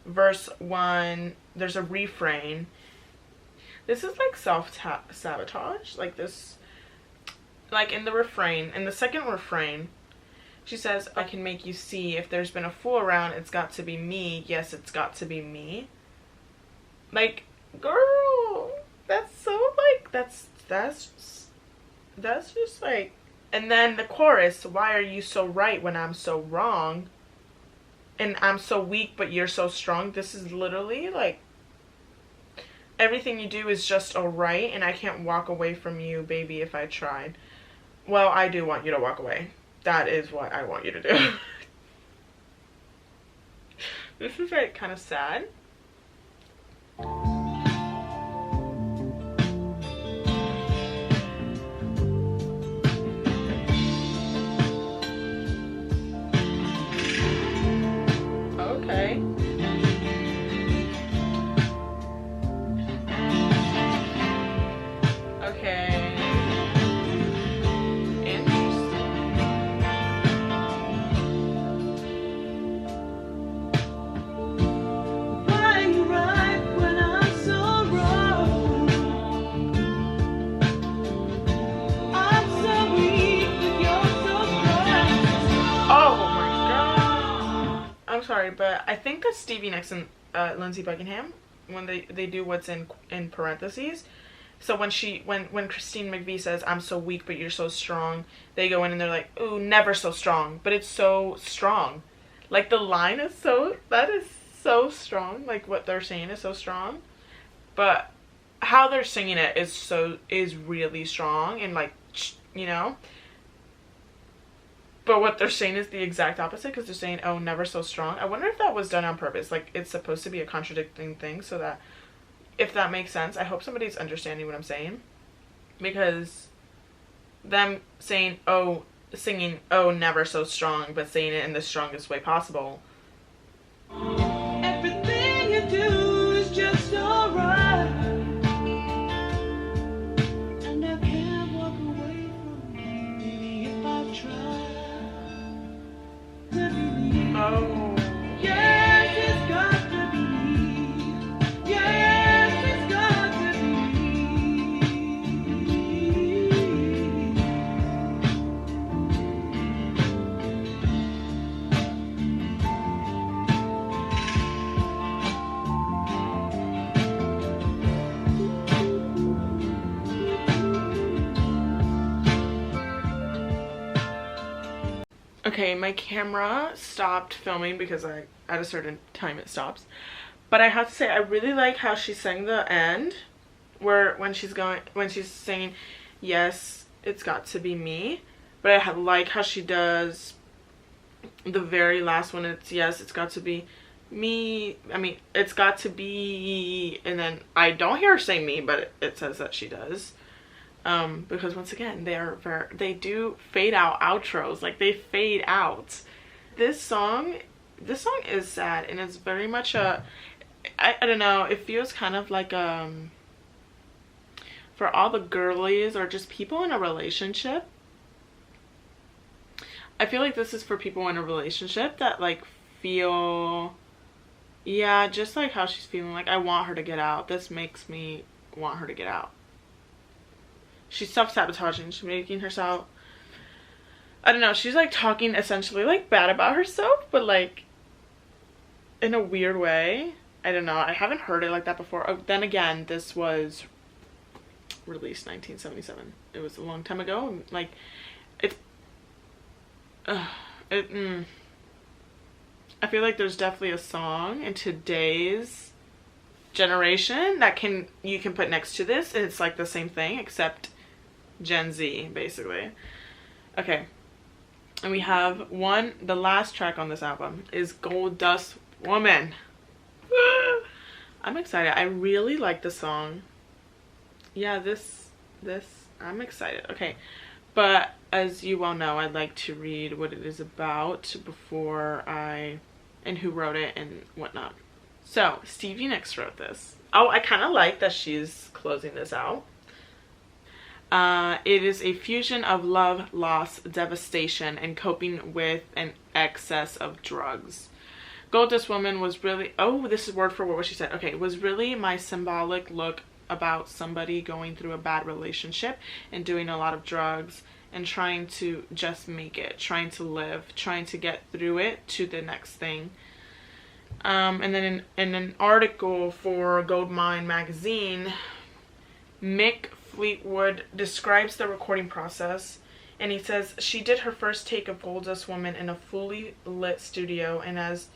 verse 1, there's a refrain. This is like self-sabotage, like this, like in the refrain, in the second refrain, she says, I can make you see, if there's been a fool around, it's got to be me. Yes, it's got to be me. Like, girl, that's so, like, that's just like, and then the chorus, why are you so right when I'm so wrong? And I'm so weak, but you're so strong. This is literally like, everything you do is just alright, and I can't walk away from you, baby, if I tried. Well, I do want you to walk away. That is what I want you to do. This is like kind of sad. Okay. Okay. Interesting. Why you right when I'm so wrong? I'm so weak, but you're so strong. Oh my god. I'm sorry, but I think that Stevie Nicks and Lindsey Buckingham, when they do what's in parentheses, so when Christine McVie says, I'm so weak but you're so strong, they go in and they're like, ooh, never so strong, but it's so strong. Like the line is so, that is so strong, like what they're saying is so strong, but how they're singing it is really strong, and like, you know, but what they're saying is the exact opposite, because they're saying, oh, never so strong. I wonder if that was done on purpose, like it's supposed to be a contradicting thing, so that, if that makes sense. I hope somebody's understanding what I'm saying, because them saying, oh, singing, oh, never so strong, but saying it in the strongest way possible. Everything you do is just alright, and I can't walk away from you, baby, if I try to believe. Oh. Yes, it's got to be me. Yes, it's got to be Okay, my camera stopped filming because at a certain time it stops. But I have to say, I really like how she sang the end, when she's saying, yes, it's got to be me. But I like how she does the very last one. It's, yes, it's got to be me. I mean, it's got to be, and then I don't hear her say me, but it says that she does. Because once again, they do fade out outros, like they fade out. This song is sad, and it's very much I don't know, it feels kind of like for all the girlies or just people in a relationship. I feel like this is for people in a relationship that like feel, yeah, just like how she's feeling, like I want her to get out. This makes me want her to get out. She's self-sabotaging. She's making herself, I don't know, she's like talking essentially like bad about herself, but like in a weird way. I don't know. I haven't heard it like that before. Oh, then again, this was released 1977. It was a long time ago. Like, I feel like there's definitely a song in today's generation that you can put next to this, and it's like the same thing except Gen Z, basically. Okay, and we have the last track on this album is Gold Dust Woman. I'm excited. I really like the song. Yeah, this I'm excited. Okay, but as you well know, I'd like to read what it is about before and who wrote it and whatnot. So Stevie Nicks wrote this. Oh, I kind of like that she's closing this out. It is a fusion of love, loss, devastation, and coping with an excess of drugs. Gold Dust Woman was really, oh, this is word for word what she said. Okay, was really my symbolic look about somebody going through a bad relationship and doing a lot of drugs and trying to just make it, trying to live, trying to get through it to the next thing. And then in an article for Goldmine magazine, Mick Fleetwood describes the recording process, and he says she did her first take of Gold Dust Woman in a fully lit studio, and as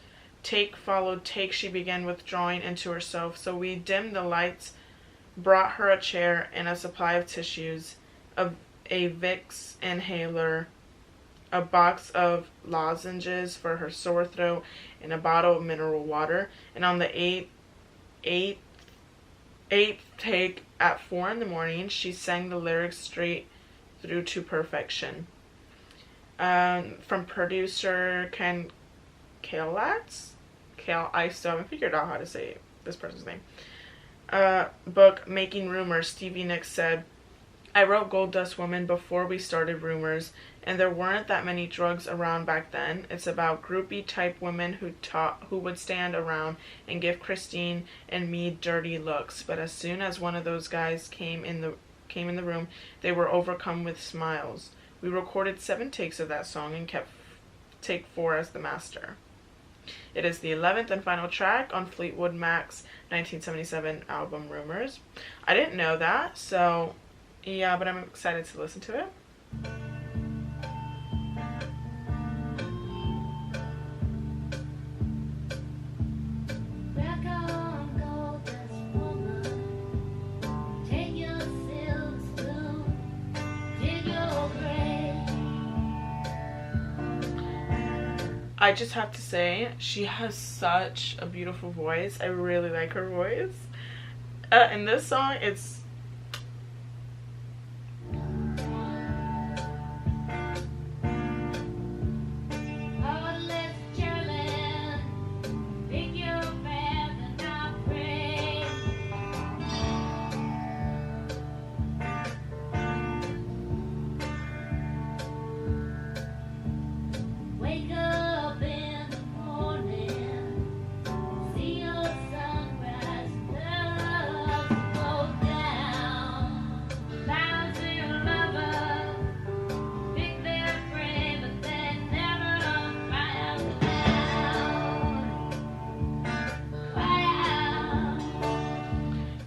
take followed take she began withdrawing into herself. So we dimmed the lights, brought her a chair and a supply of tissues, a Vicks inhaler, a box of lozenges for her sore throat, and a bottle of mineral water. And on the eighth take at 4 a.m, she sang the lyrics straight through to perfection. From producer Ken Kalatz, I still haven't figured out how to say this person's name. Book Making Rumours, Stevie Nicks said, I wrote Gold Dust Woman before we started Rumours, and there weren't that many drugs around back then. It's about groupie type women who would stand around and give Christine and me dirty looks. But as soon as one of those guys came in the room, they were overcome with smiles. We recorded 7 takes of that song and kept take 4 as the master. It is the 11th and final track on Fleetwood Mac's 1977 album Rumours. I didn't know that, so yeah, but I'm excited to listen to it. I just have to say, she has such a beautiful voice. I really like her voice. In this song, it's...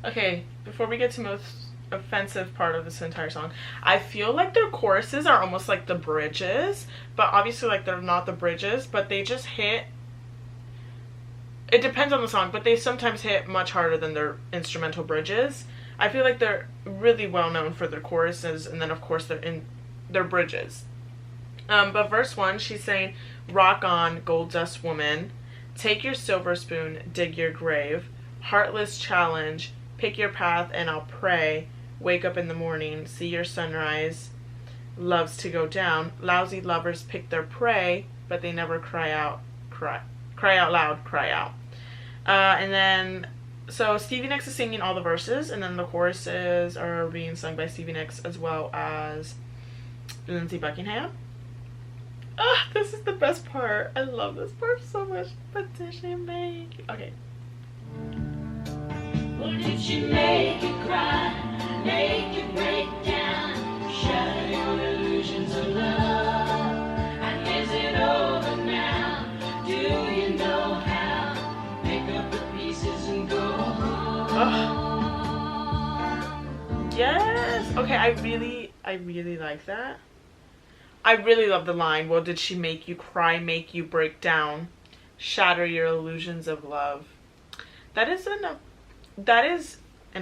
Okay, before we get to most offensive part of this entire song, I feel like their choruses are almost like the bridges, but obviously like they're not the bridges, but they just hit, it depends on the song, but they sometimes hit much harder than their instrumental bridges. I feel like they're really well known for their choruses, and then of course they're in their bridges. But verse 1, she's saying, rock on, gold dust woman, take your silver spoon, dig your grave, heartless challenge, pick your path and I'll pray, wake up in the morning, see your sunrise, loves to go down, lousy lovers pick their prey, but they never cry out loud. And then, so Stevie Nicks is singing all the verses, and then the choruses are being sung by Stevie Nicks as well as Lindsey Buckingham. Ah, this is the best part. I love this part so much. But did she make... Okay. Or did she make you cry, make you break down, shatter your illusions of love? And is it over now? Do you know how? Pick up the pieces and go home. Yes. Okay, I really like that. I really love the line, well, did she make you cry, make you break down, shatter your illusions of love? That is an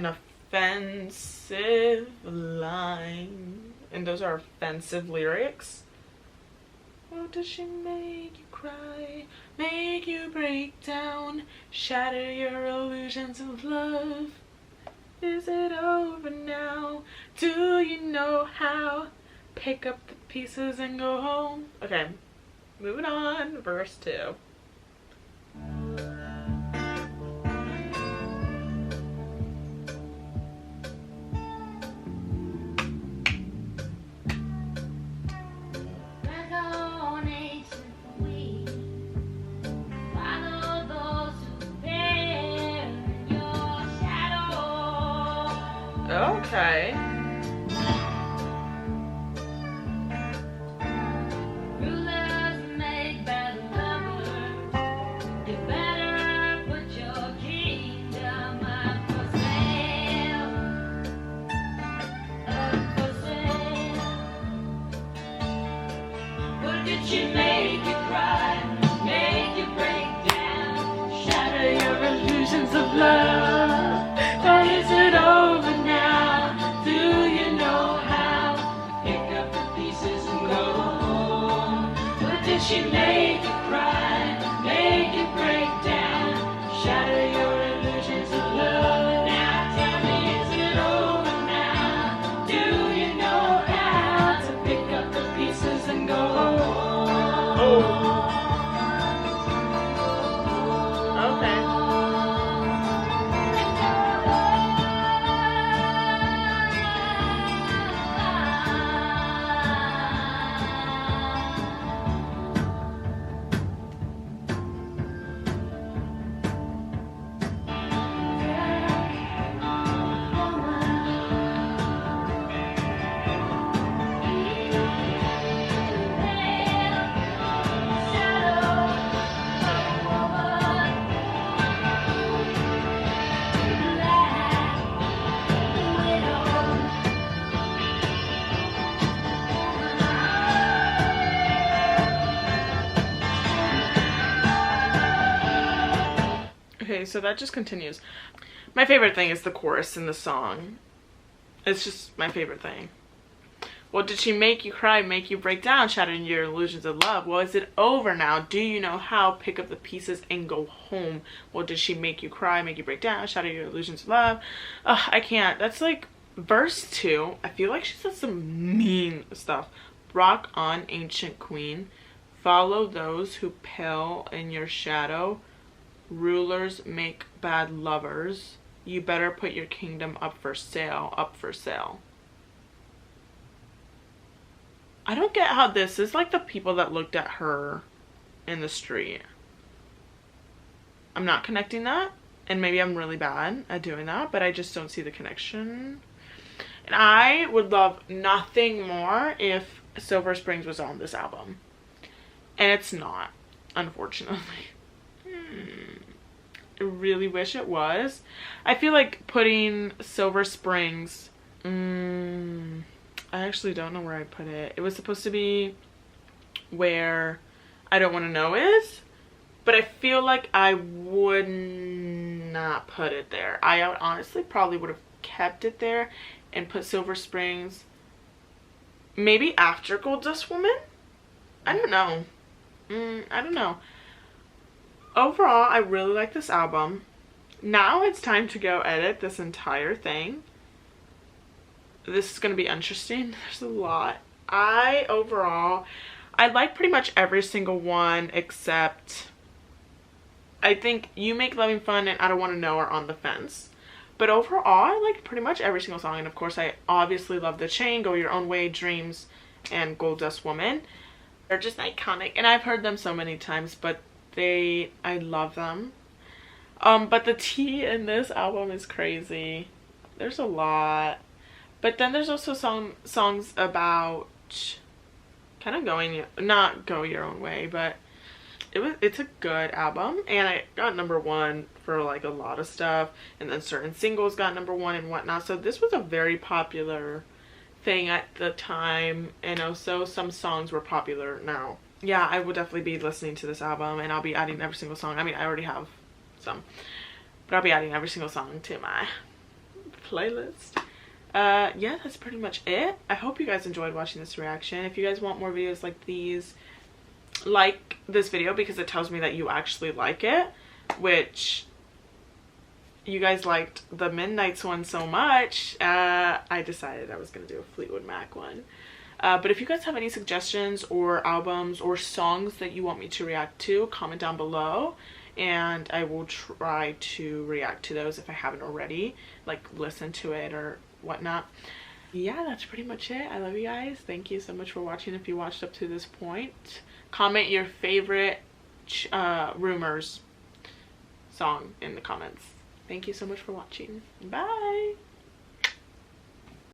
offensive line. And those are offensive lyrics. Oh, does she make you cry, make you break down, shatter your illusions of love? Is it over now? Do you know how? Pick up the pieces and go home. Okay, moving on. Verse 2. Okay. Rulers make bad lovers. You better put your kingdom up for sale. Up for sale. What did she make you cry? Make you break down? Shatter your illusions of love? Or is it over now? Do you know how? Pick up the pieces and go home. What did she make you cry? Make you break down? Shatter your illusions of love? Now tell me, is it over now? Do you know how to pick up the pieces and go home? Okay. Okay, so that just continues. My favorite thing is the chorus in the song. It's just my favorite thing. What did she make you cry, make you break down, shattering your illusions of love? Well, is it over now? Do you know how? Pick up the pieces and go home. What did she make you cry, make you break down, shatter your illusions of love? Ugh, I can't. That's like verse 2. I feel like she said some mean stuff. Rock on, ancient queen. Follow those who pale in your shadow. Rulers make bad lovers. You better put your kingdom up for sale, up for sale. I don't get how this is like the people that looked at her in the street. I'm not connecting that, and maybe I'm really bad at doing that, but I just don't see the connection. And I would love nothing more if Silver Springs was on this album. And it's not, unfortunately. I really wish it was. I feel like putting Silver Springs, I actually don't know where I put it. It was supposed to be where I Don't Want to Know is, but I feel like I would not put it there. I honestly probably would have kept it there and put Silver Springs maybe after Gold Dust Woman. I don't know. I don't know. Overall, I really like this album. Now it's time to go edit this entire thing. This is going to be interesting. There's a lot. Overall, I like pretty much every single one except I think You Make Loving Fun and I Don't Want to Know are on the fence. But overall, I like pretty much every single song. And of course, I obviously love The Chain, Go Your Own Way, Dreams, and Gold Dust Woman. They're just iconic. And I've heard them so many times, but I love them. But the tea in this album is crazy. There's a lot. But then there's also songs about kind of not go your own way, but it's a good album, and I got #1 for like a lot of stuff, and then certain singles got #1 and whatnot. So this was a very popular thing at the time, and also some songs were popular now. Yeah, I will definitely be listening to this album, and I'll be adding every single song. I mean, I already have some, but I'll be adding every single song to my playlist. Yeah, that's pretty much it. I hope you guys enjoyed watching this reaction. If you guys want more videos like these, like this video because it tells me that you actually like it, which you guys liked the Midnights one so much, I decided I was gonna do a Fleetwood Mac one. But if you guys have any suggestions or albums or songs that you want me to react to, comment down below and I will try to react to those if I haven't already, like listen to it or whatnot. Yeah, that's pretty much it. I love you guys. Thank you so much for watching. If you watched up to this point, comment your favorite Rumours song in the comments. Thank you so much for watching. Bye.